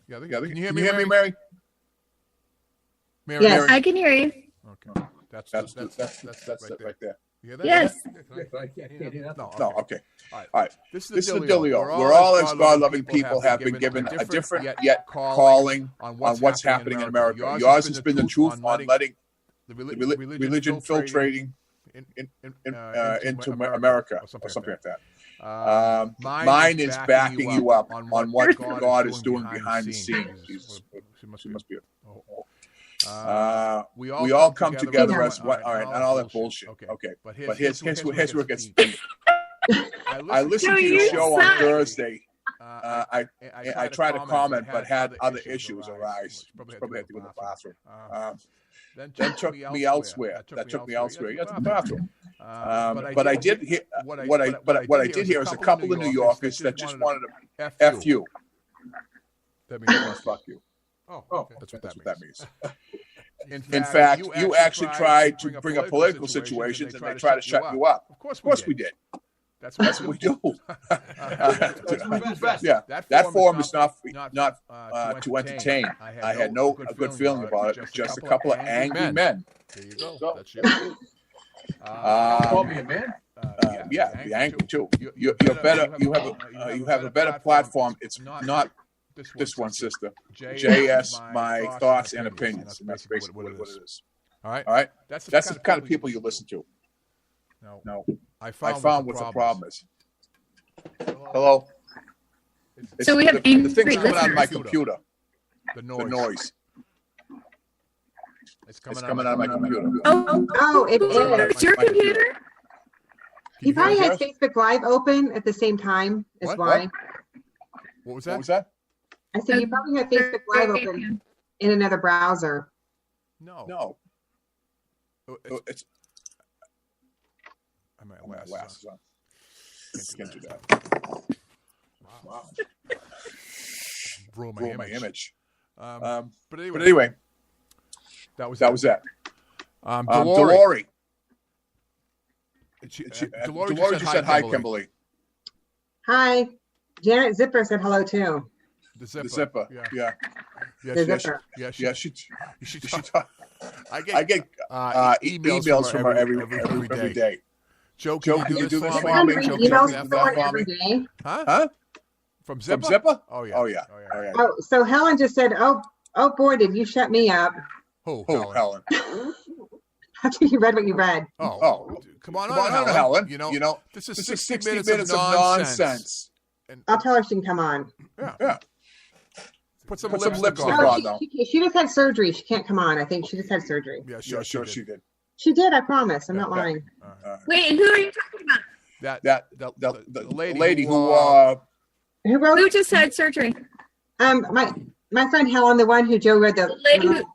yeah, that? yeah. Can you hear me, Mary? Mary? Yes. I can hear you. Okay. That's right there. You hear that? Yes. I can't hear that. No. No, okay. All All right. This This is the dealio. We're all as God-loving people have been given a different yet calling on what's happening in America. Yours has been the truth on letting the religion infiltrating into America or something like that. Mine is backing you up on what God is doing behind the scenes. She must be. We all come together as one. All right, not all that bullshit. Okay, but here's where it gets deep. I listened to your show on Thursday. I tried to comment, but had other issues arise. Probably had to go to the bathroom. Then took me elsewhere. That took me elsewhere. Yeah, to the bathroom. But I did hear what I did hear is a couple of New Yorkers that just wanted to F you. That means Fuck you. Oh, okay. That's what that means. In fact, you actually tried to bring up political situations, and they tried to shut you up. Of course we did. That's what we do. Yeah, that forum is not to entertain. I had no good feeling about it. Just a couple of angry men. There you go. That's you. Call me a man. Yeah, be angry too. You're better. You have a better platform. It's not this one, sister. JS, my thoughts and opinions. And that's basically what it is. All right. That's the kind of people you listen to. No. I found what the problem is. Hello. So we have the angry thing's coming out of my listeners. computer. The The noise. noise. It's It's coming out of my computer. Oh, it is. It's your computer? He probably hear has us? Facebook Live open at the same time, is What? why. What was What that? was that? I said you probably have Facebook Live open in another browser. No. No. It's I might my last. glasses on. Can't do that. Wow. Ruin my image. But But anyway, anyway, that was that. Delori. Delori just said hi, Kimberly. Hi. Janet Zipper said hello too. The zipper. The zipper. Yeah. The Zipper. Yeah, she talk. I get emails from her every day. Joe, can you do this for I'm me? reading Joe, emails can you from do someone that for every me? day. Huh? From Zipper? From Zipper? Oh yeah. Oh yeah. Oh, so Helen just said, oh boy, did you shut me up Who? Oh, Helen. after you read what you read. Oh. Come on, Helen. You know, this is 60 minutes of nonsense. nonsense. I'll tell her she can come on. Yeah. Put some Put some lipstick lipstick on. on. though. She just had surgery. She can't come on. I think she just had surgery. Yeah, Sure, sure she did. She did, I promise. I'm not Yeah. lying. Wait, who are you talking about? The lady who Who wrote? Who just had surgery? My friend Helen, the one who Joe read The lady who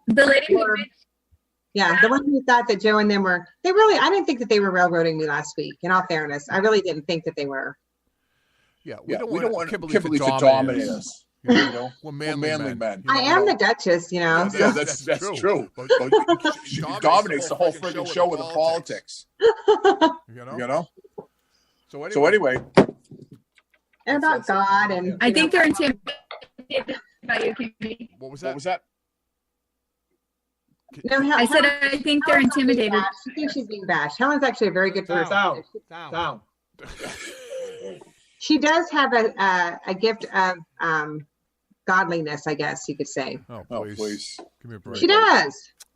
yeah, the one who thought that Joe and them were, I didn't think that they were railroading me last week, in all fairness. I really didn't think that they were. Yeah, we don't want Kimberly to dominate us. You know, We're manly men. I am the Duchess, you know. Yeah, so- that's true. But She dominates the whole friggin' show with the politics. You know? You know? So anyway. And about God and. I think they're intimidated by you, Kimmy. What was that? No, I said I think they're intimidated. She thinks she's being bashed. Helen's actually a very good person. Down. She does have a gift of godliness, I guess you could say. Oh, please. Give me a break. She does.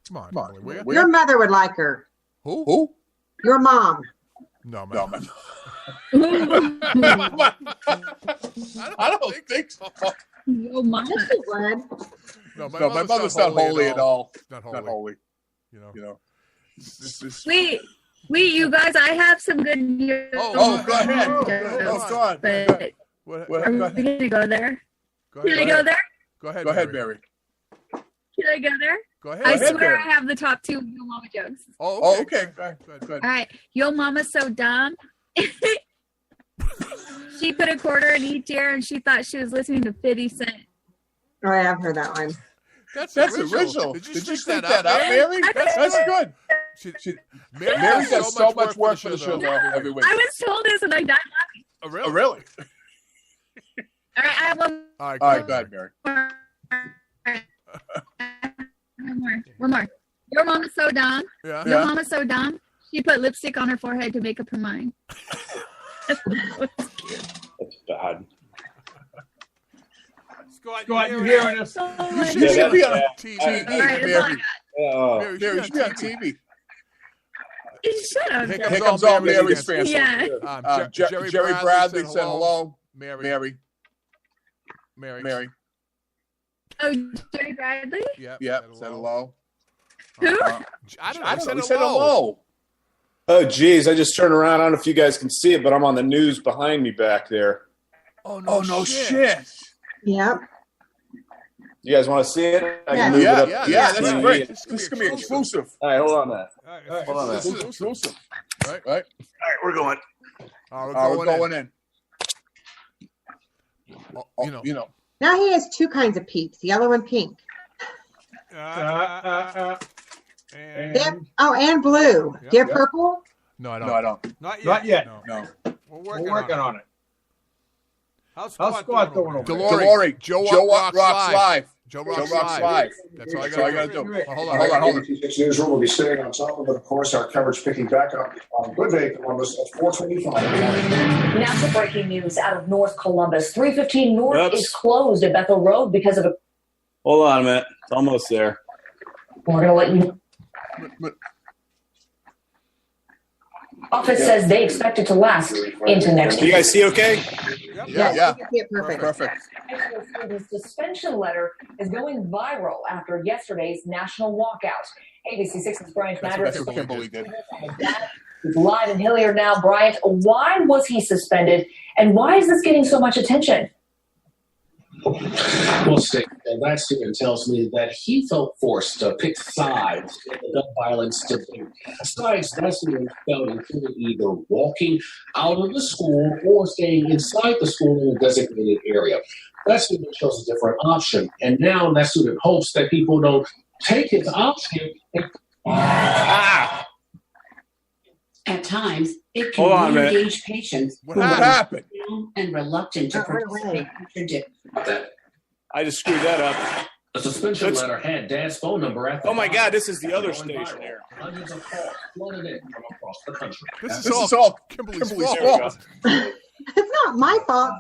Come on. Your mother would like her. Who? Your mom. No, man. I don't think so. Your mom. Yes, she would. No, my mother's not holy at all. Not Not holy. You know. You know. This. Wait, you guys, I have some good news. Oh, go ahead. Oh, go on. But What? are we going to go there? Go Can I go there? Go ahead. Go ahead, Mary. Can I go there? Go ahead. I ahead, swear Mary. I have the top 2 Yo Mama jokes. Oh, okay. Go ahead. All right. Yo Mama's so dumb. She put a quarter in each ear and she thought she was listening to 50 Cent. Oh, I have heard that one. That's original. Did you think that up, Mary? I That's good. Mary Mary does so much work for the show though. every week. I was told this and I died laughing. Oh, really? Oh, really? All right, I have one All right, All right, go ahead, Mary. more. One more. Your mama's so dumb. Yeah. Your mama's so dumb. She put lipstick on her forehead to make up her mind. That's bad. Scott, you hearing us? You should be on TV, All right, that's all I Mary. got. Mary, you should be on TV. Shut up. Here Here comes all Mary's fans. Yeah. Jerry Bradley said hello. Mary. Oh, Jerry Bradley? Yeah, said hello. Who? I don't know. I don't know. He said hello. Oh, geez. I just turned around. I don't know if you guys can see it, but I'm on the news behind me back there. Oh, no shit. Yep. You guys want to see it? I Yeah. can move it up. Yeah, that's Yeah. great. This is going to be exclusive. All right, hold on that. Hold on. This is exclusive. Right? Right? All right, we're going. We're going in. You know. Now he has 2 kinds of peeps, yellow and pink. And And blue. Do you have purple? No, I don't. No, I don't. not yet. No. We're working on it. How's How's Scott doing over there? Glory. Joe Rocks Rocks Live. Joe Joe Rocks Rocks Live. Live. That's all I That's all I got got to to do. do. Hold on. ABC6 Newsroom will be staying on top of it. Of course, our coverage picking back up on Good Day Columbus at 4:25. Now to breaking news out of North Columbus. 315 North is closed at Bethel Road because of a... Hold on a minute. It's almost there. We're going to let you... Office says they expect it to last into next Can you year. guys see okay? Yeah. You can see it perfect. Perfect. The suspension letter is going viral after yesterday's national walkout. ABC6's Bryant Madras I can't believe it. is live in Hilliard now. Bryant, why was he suspended, and why is this getting so much attention? Well, Stick, that statement tells me that he felt forced to pick sides in the gun violence debate. Sides that statement felt included either walking out of the school or staying inside the school in a designated area. That student chose a different option, and now that student hopes that people don't take his option. At times, it Hold on can a minute. re-engage patients What happened? and reluctant to Oh, right away. participate. I just screwed that up. The suspension letter had Dad's phone number at the Oh my bottom. this is the other Going station viral. there. Hundreds of calls flooded in from across the country. This This is is all Kimberly's Kimberly's fault. fault. It's not my fault.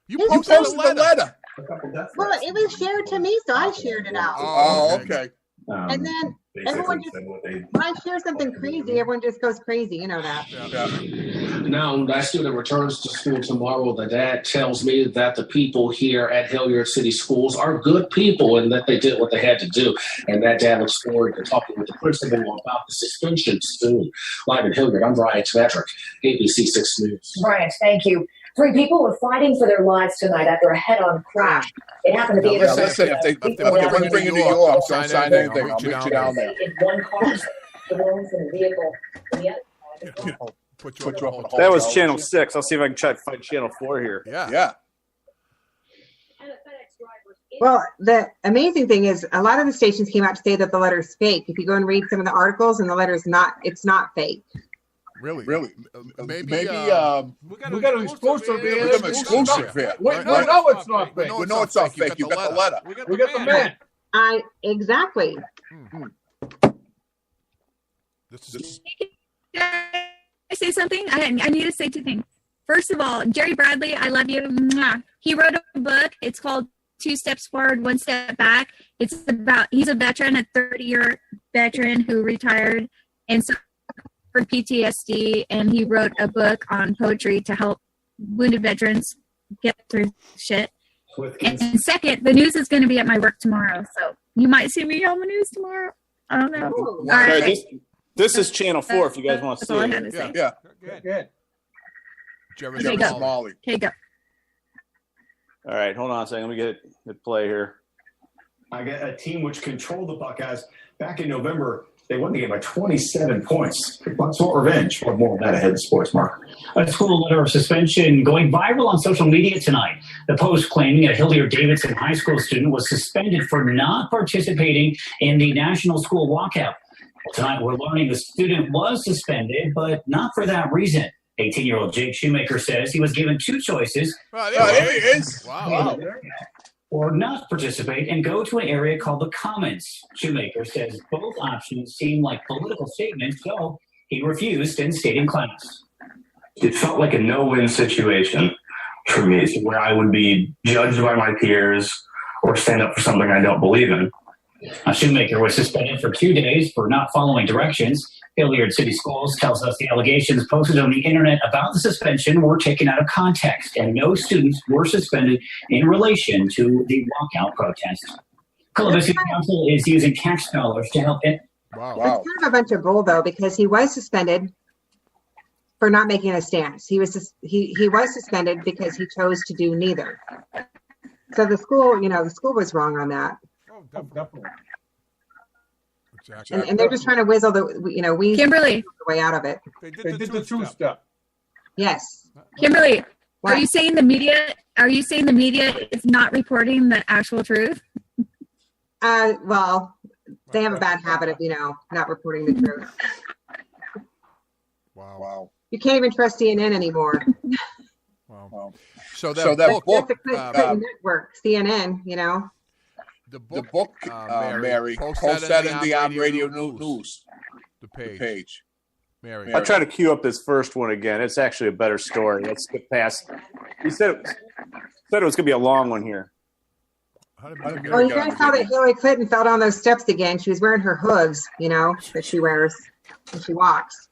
You You posted posted the letter. A couple death Well, threats. it was shared to me, so I shared it out. Oh, okay. And then everyone just, when I share something crazy, everyone just goes crazy. You know that. Yeah. Now, that student returns to school tomorrow. The dad tells me that the people here at Hilliard City Schools are good people and that they did what they had to do. And that dad looks forward to talking with the principal about the suspension soon. Live in Hilliard, I'm Bryant Patrick, ABC6 News. Bryant, thank you. 3 people were fighting for their lives tonight after a head-on crash. It happened at the Now, listen, if they bring you to New York, don't sign anything. I'll meet you down there. In one car, the woman's in the vehicle. And the other Put you up in a That was hotel. channel 6. I'll see if I can try to find channel 4 here. Yeah. Well, the amazing thing is a lot of the stations came out to say that the letter's fake. If you go and read some of the articles and the letter's not, it's not fake. Really? Maybe we got an exclusive here. We got an exclusive here. Wait, no, it's not fake. We know it's not fake. You got the letter. We got the man. Exactly. Can I say something? I need to say two things. First of all, Jerry Bradley, I love you. Mwah. He wrote a book. It's called 2 Steps Forward, 1 Step Back. It's about, he's a veteran, a 30-year veteran who retired and suffered PTSD, and he wrote a book on poetry to help wounded veterans get through shit. And second, the news is going to be at my work tomorrow, so you might see me on the news tomorrow. I don't know. All right. This is Channel 4 if you guys want to see That's all I had to say. Yeah. Good. Jerry Okay, go. Smalley. Okay, go. All right, hold on a second. Let me get it play here. I got a team which controlled the Buckeyes back in November. They won the game by 27 points. The Bucks want revenge. Or more on that ahead of sports, Mark. A school letter of suspension going viral on social media tonight. The post claiming a Hilliard-Davidson high school student was suspended for not participating in the national school walkout. Tonight, we're learning the student was suspended, but not for that reason. 18-year-old Jake Shoemaker says he was given 2 choices. There he is. Wow. Or not participate and go to an area called the Commons. Shoemaker says both options seem like political statements, so he refused and stayed in class. It felt like a no-win situation for me, where I would be judged by my peers or stand up for something I don't believe in. Shoemaker was suspended for 2 days for not following directions. Hilliard City Schools tells us the allegations posted on the internet about the suspension were taken out of context, and no students were suspended in relation to the walkout protest. Columbus City Council is using tax dollars to help it. Wow. It's kind of a bunch of bull, though, because he was suspended for not making a stance. He was suspended because he chose to do neither. So the school, the school was wrong on that. Oh, definitely. Exactly. And they're just trying to whizzle the, Kimberly, the way out of it. They did the two-step. Yes. Kimberly, What? are you saying the media is not reporting the actual truth? Well, they have a bad habit of, not reporting the truth. Wow. You can't even trust CNN anymore. Wow. So that book, That's the Clinton network, CNN, The book, Mary, post that in the on radio news. The page. Mary. I'll try to cue up this first one again. It's actually a better story. Let's skip past. He said it was going to be a long one here. Oh, you guys saw that Hillary Clinton fell down those steps again. She was wearing her hooves, that she wears when she walks.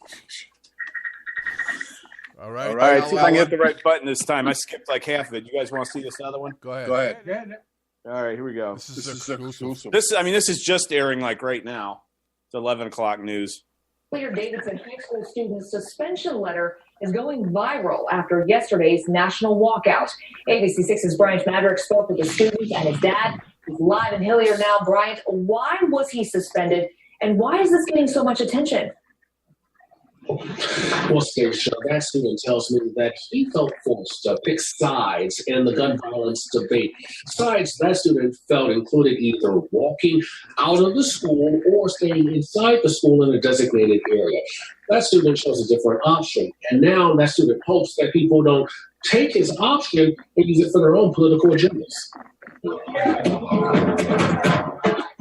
All right. See if I can hit the right button this time. I skipped like half of it. You guys want to see this other one? Go ahead. All right, here we go. This is exclusive. This is just airing like right now. It's 11 o'clock news. Hilliard-Davidson high school student's suspension letter is going viral after yesterday's national walkout. ABC 6's Bryant Madrick spoke with the student and his dad. He's live in Hilliard now. Bryant, why was he suspended, and why is this getting so much attention? Well, Stacia, that student tells me that he felt forced to pick sides in the gun violence debate. Sides that student felt included either walking out of the school or staying inside the school in a designated area. That student chose a different option, and now that student hopes that people don't take his option and use it for their own political agendas.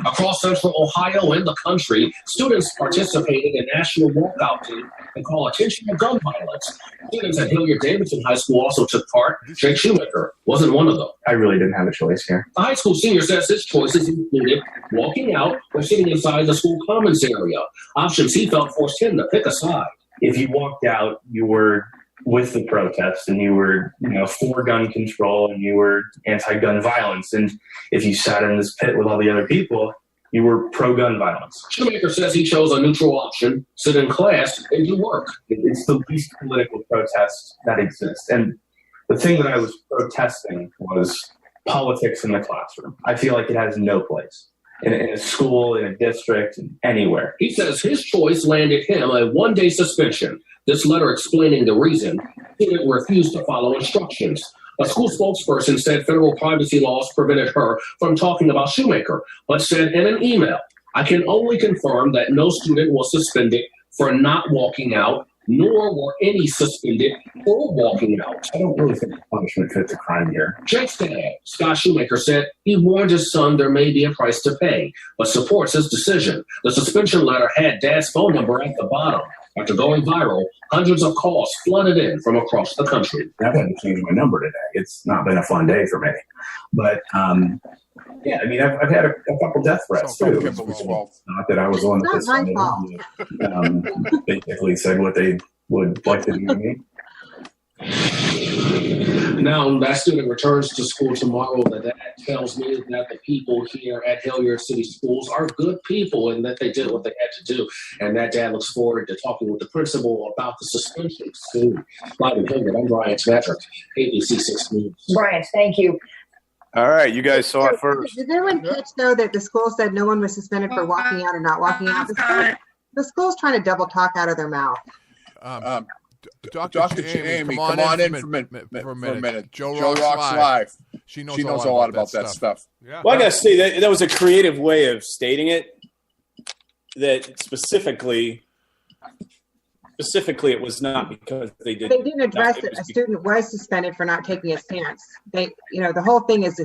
Across central Ohio and the country, students participated in national walkout team and call attention to gun violence. Students at Hilliard-Davidson High School also took part. Jake Shoemaker wasn't one of them. I really didn't have a choice here. The high school senior says his choices included walking out or sitting inside the school commons area. Options he felt forced him to pick a side. If you walked out, you were with the protests and you were, for gun control and you were anti-gun violence. And if you sat in this pit with all the other people, you were pro-gun violence. Shoemaker says he chose a neutral option, sit in class, and do work. It's the least political protest that exists. And the thing that I was protesting was politics in the classroom. I feel like it has no place in a school, in a district, anywhere. He says his choice landed him a one-day suspension. This letter explaining the reason, he didn't refuse to follow instructions. A school spokesperson said federal privacy laws prevented her from talking about Shoemaker, but said in an email, "I can only confirm that no student was suspended for not walking out nor were any suspended for walking out. I don't really think punishment fits a crime here. Jake's dad, Scott Shoemaker, said he warned his son there may be a price to pay, but supports his decision. The suspension letter had Dad's phone number at the bottom. After going viral, hundreds of calls flooded in from across the country. I've had to change my number today. It's not been a fun day for me. But, yeah, I mean, I've had a couple death threats, too. Not that I was the one that It's not my fault. basically said what they would like to do to me. Now, that student returns to school tomorrow. That tells me that the people here at Hilliard City Schools are good people and that they did what they had to do. And that dad looks forward to talking with the principal about the suspension soon. Live in Hilliard, I'm Brian Patrick, ABC 6 News. Brian, thank you. All right, you guys saw it first. Did anyone catch, though, that the school said no one was suspended for walking out or not walking out? The school's trying to double talk out of their mouth. Dr. Jamie, come on in for a minute. JOE ROXX Live. She knows a lot about that stuff. Yeah. Well, I gotta say that was a creative way of stating it. That specifically, it was not because they didn't. They didn't address it. A student was suspended for not taking a stance. The whole thing is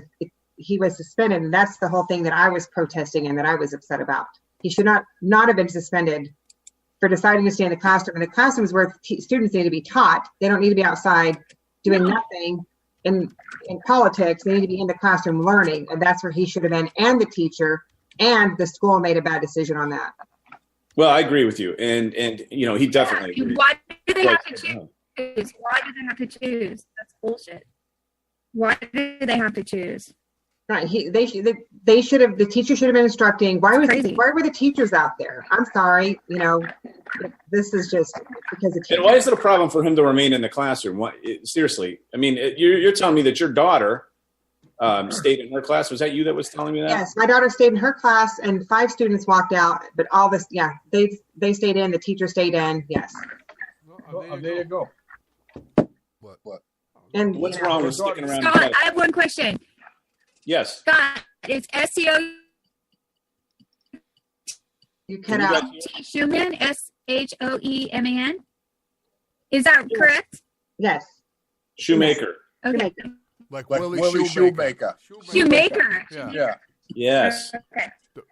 he was suspended, and that's the whole thing that I was protesting and that I was upset about. He should not have been suspended for deciding to stay in the classroom. And the classroom is where students need to be taught. They don't need to be outside doing nothing in politics. They need to be in the classroom learning, and that's where he should have been. And the teacher and the school made a bad decision on that. Well, I agree with you, and he definitely. Yeah. Why do they have to choose? Why do they have to choose? That's bullshit. Why do they have to choose? Right. They should have. The teacher should have been instructing. Why were the teachers out there? I'm sorry. This is just because of. And why is it a problem for him to remain in the classroom? Seriously, I mean, you're telling me that your daughter stayed in her class. Was that you that was telling me that? Yes, my daughter stayed in her class, and 5 students walked out. But all this, they stayed in. The teacher stayed in. Yes. Well, there you go. What? And what's wrong with sticking around? Scott, I have one question. Yes. Scott, it's SEO. You cut out. Schumann, SHOEMAN. Is that correct? Yes. Shoemaker. Okay. Like Willie Shoemaker. Shoemaker. Yeah. Yes. Okay.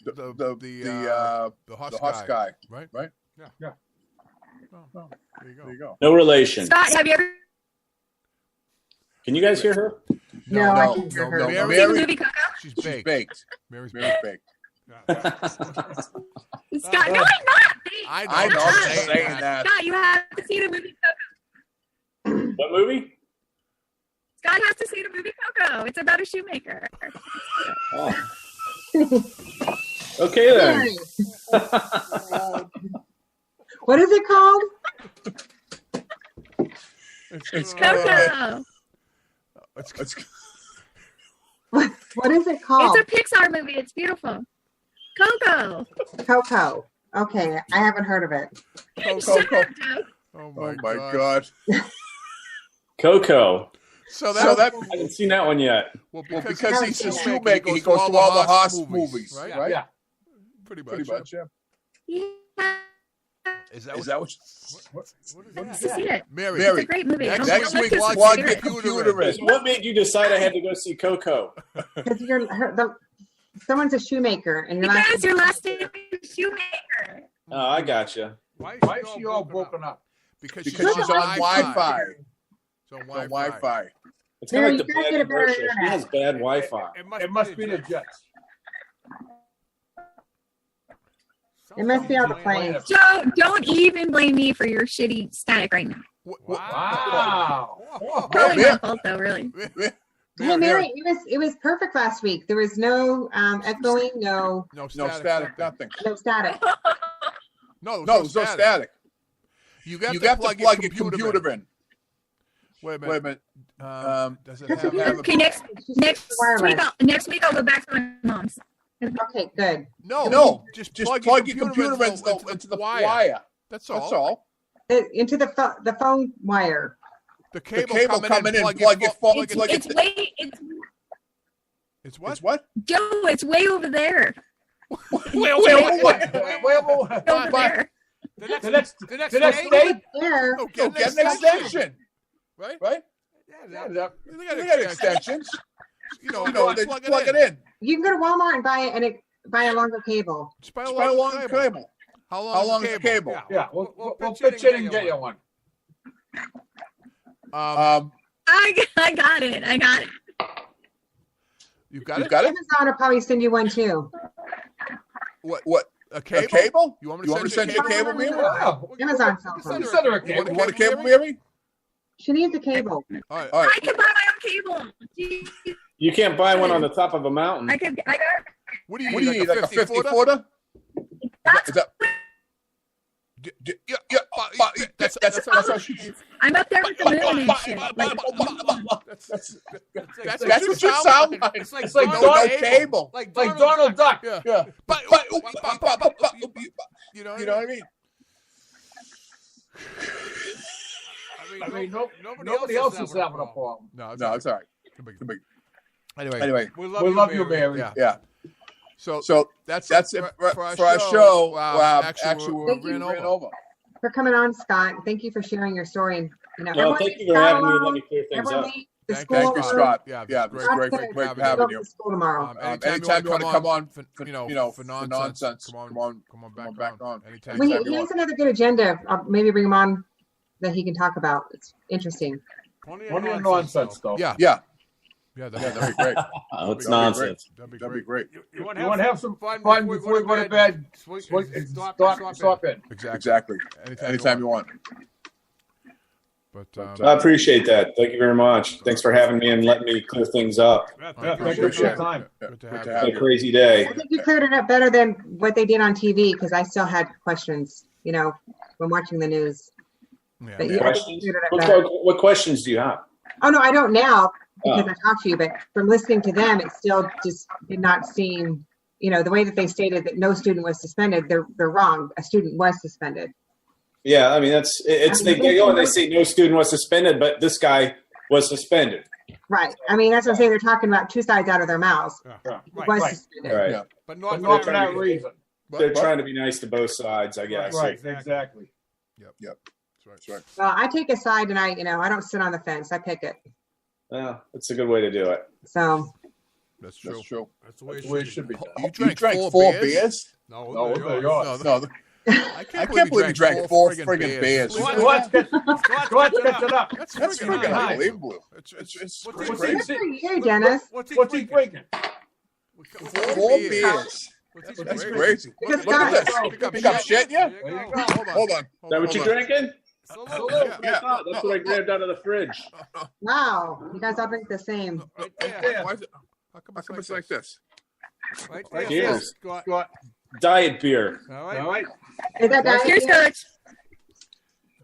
The Husk guy. Right? Yeah. Oh, there you go. No relation. Scott, have you ever? Can you guys hear her? No, I can't hear her. Mary, seen the movie Coco? She's baked. Mary's baked. Scott, no, I'm not. I know. I'm just saying that. Scott, you have to see the movie Coco. What movie? Scott has to see the movie Coco. It's about a shoemaker. Oh. Okay then. What is it called? It's Coco. What is it called? It's a Pixar movie. It's beautiful. Coco. Coco. Okay, I haven't heard of it. Coco. Oh my God. Coco. So that I haven't seen that one yet. Well, because he's a shoemaker, he goes to all the Haas movies, right? Yeah. Pretty much, yeah. Yeah. Is that what To see it. Mary, It's a great movie. Next week, Don't plug look your at computer in. What made you decide I had to go see Coco? Because someone's a shoemaker, and Because your last name is Shoemaker. Oh, I gotcha. Why is she all broken up? Because she's on Wi-Fi. It's on Wi-Fi. It's kind of Mary, like the you gotta bad get a better commercial. She internet. has bad Wi-Fi. It must be the Jets. It must be on the plane. Joe, don't even blame me for your shitty static right now. Wow. Probably my fault though, really. Hey Mary, it was perfect last week. There was no echoing, no static, nothing. no static. No, there's no static. You got to plug your computer in. Wait a minute. Does it have Okay, next week I'll go back to my mom's. Okay, good. No. Just plug your computer into the wire. That's all. Into the phone wire. The cable coming in, plug your phone. It's what? It's what? Joe, it's way over there. Wait. Over there. The next day. There. Oh, Get an extension. Right? Yeah, they got extensions. You know, They plug it in. You can go to Walmart and buy a longer cable. Just buy Just buy a long cable. How How long is the cable? Yeah, We'll pitch in and get you one. I got it. You've got it? Amazon will probably send you one too. What? A cable? A cable? You want You want me to send you a cable, Mary? Amazon sells them. Send her a cable. You want a cable, Mary? She needs a cable. All right. I can buy my own cable. Jeez. You can't buy one on the top of a mountain. I got. What do you What need? do you need? Like a 50-footer? Is that? That's how she. I'm up there with the moon and shit. That's what you sound like. It's like no cable. Like Donald Duck. Yeah. You know what I mean? I mean, nobody else is having a problem. No, No, it's all right. big. Anyway, We love you, Mary. Yeah. So that's it for our show. Actually, we ran over. For coming on, Scott. Thank you for sharing your story. And, No, everyone thank you leave for having me Scott and let me alone. clear things Everyone up. leave the Thank school you, Scott. Yeah, It's great having you. To school tomorrow. Anytime you want to come on, for nonsense, come on back on. Anytime. He has another good agenda. I'll maybe bring him on that he can talk about. It's interesting. Plenty of nonsense, though. Yeah, that'd be great. Oh, it's nonsense. That'd Be great. You want to have some fun before you go to bed? Stop in. Exactly. Anytime you want. But I appreciate that. Thank you very much. Thanks for having me and letting me clear things up. Thank you for your time. Good to have Had a crazy day. I think you cleared it up better than what they did on TV because I still had questions, when watching the news. Yeah. But I think you cleared it up better. What questions do you have? Oh, no, I don't now because I talked to you, but from listening to them, it still just did not seem, the way that they stated that no student was suspended, they're wrong. A student was suspended. Yeah, I mean they go and they say no student was suspended, but this guy was suspended. Right. I mean, that's what I'm saying. They're talking about two sides out of their mouths. Was suspended. Right. Yeah. But not for that reason. They're trying to be nice to both sides, I guess. Right, exactly. Yep. That's right. Well, I take a side and I don't sit on the fence. I pick it. Well, that's a good way to do it. So. That's true. That's the way it should be. You drank drank 4 beers? No, they're yours. No. I can't believe you drank 4 friggin' beers. Let's get it up. That's friggin' high. unbelievable. It's What's crazy. Good for you, Dennis. What's he drinking? 4 beers. That's crazy. Because Look at guys, this. Pick up shit, yeah? Hold on. Is that what you're drinking? Yeah. That's what I grabbed out of the fridge. wow, you guys all drink the same. Why is it? How come it's like this? Right there. Cheers. Scott. Diet beer. All right. Is that diet Here's beer? Coach.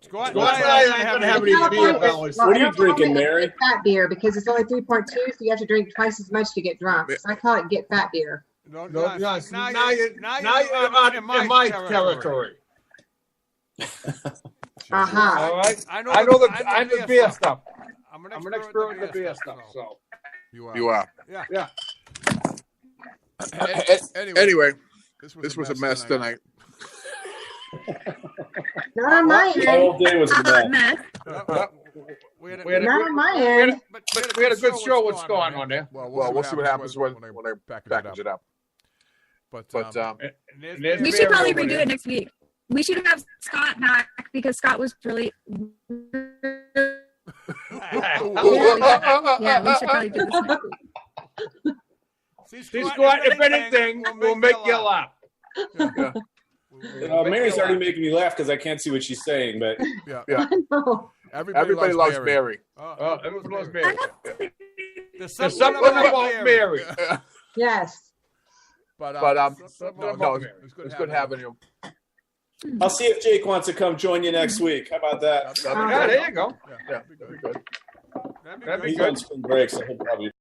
Scott. I haven't had any beer, fellas. What are you drinking, Mary? Get fat beer because it's only 3.2, so you have to drink twice as much to get drunk. So I call it get fat beer. Now you're in my territory. All right. I know the beer stuff. I'm an expert with the beer stuff. So You are. yeah. Anyway, this was a mess tonight. Not on my The end. whole day was a mess. Mess. Not on my end. But we had a good show with Scott on there. Well, we'll see what happens when they package it up. But We should probably redo it next week. We should have Scott back because Scott was really. Yeah, we should probably do this. See, Scott, if anything, we'll make you laugh. Mary's already making me laugh because I can't see what she's saying, but yeah. No. Everybody loves Mary. Everybody loves Mary. There's something about Mary. Yes. But no, it's good having you. I'll see if Jake wants to come join you next week. How about that? Yeah, there you go. Yeah, that'd be good. That'd be He's good. on spring break, so he'll probably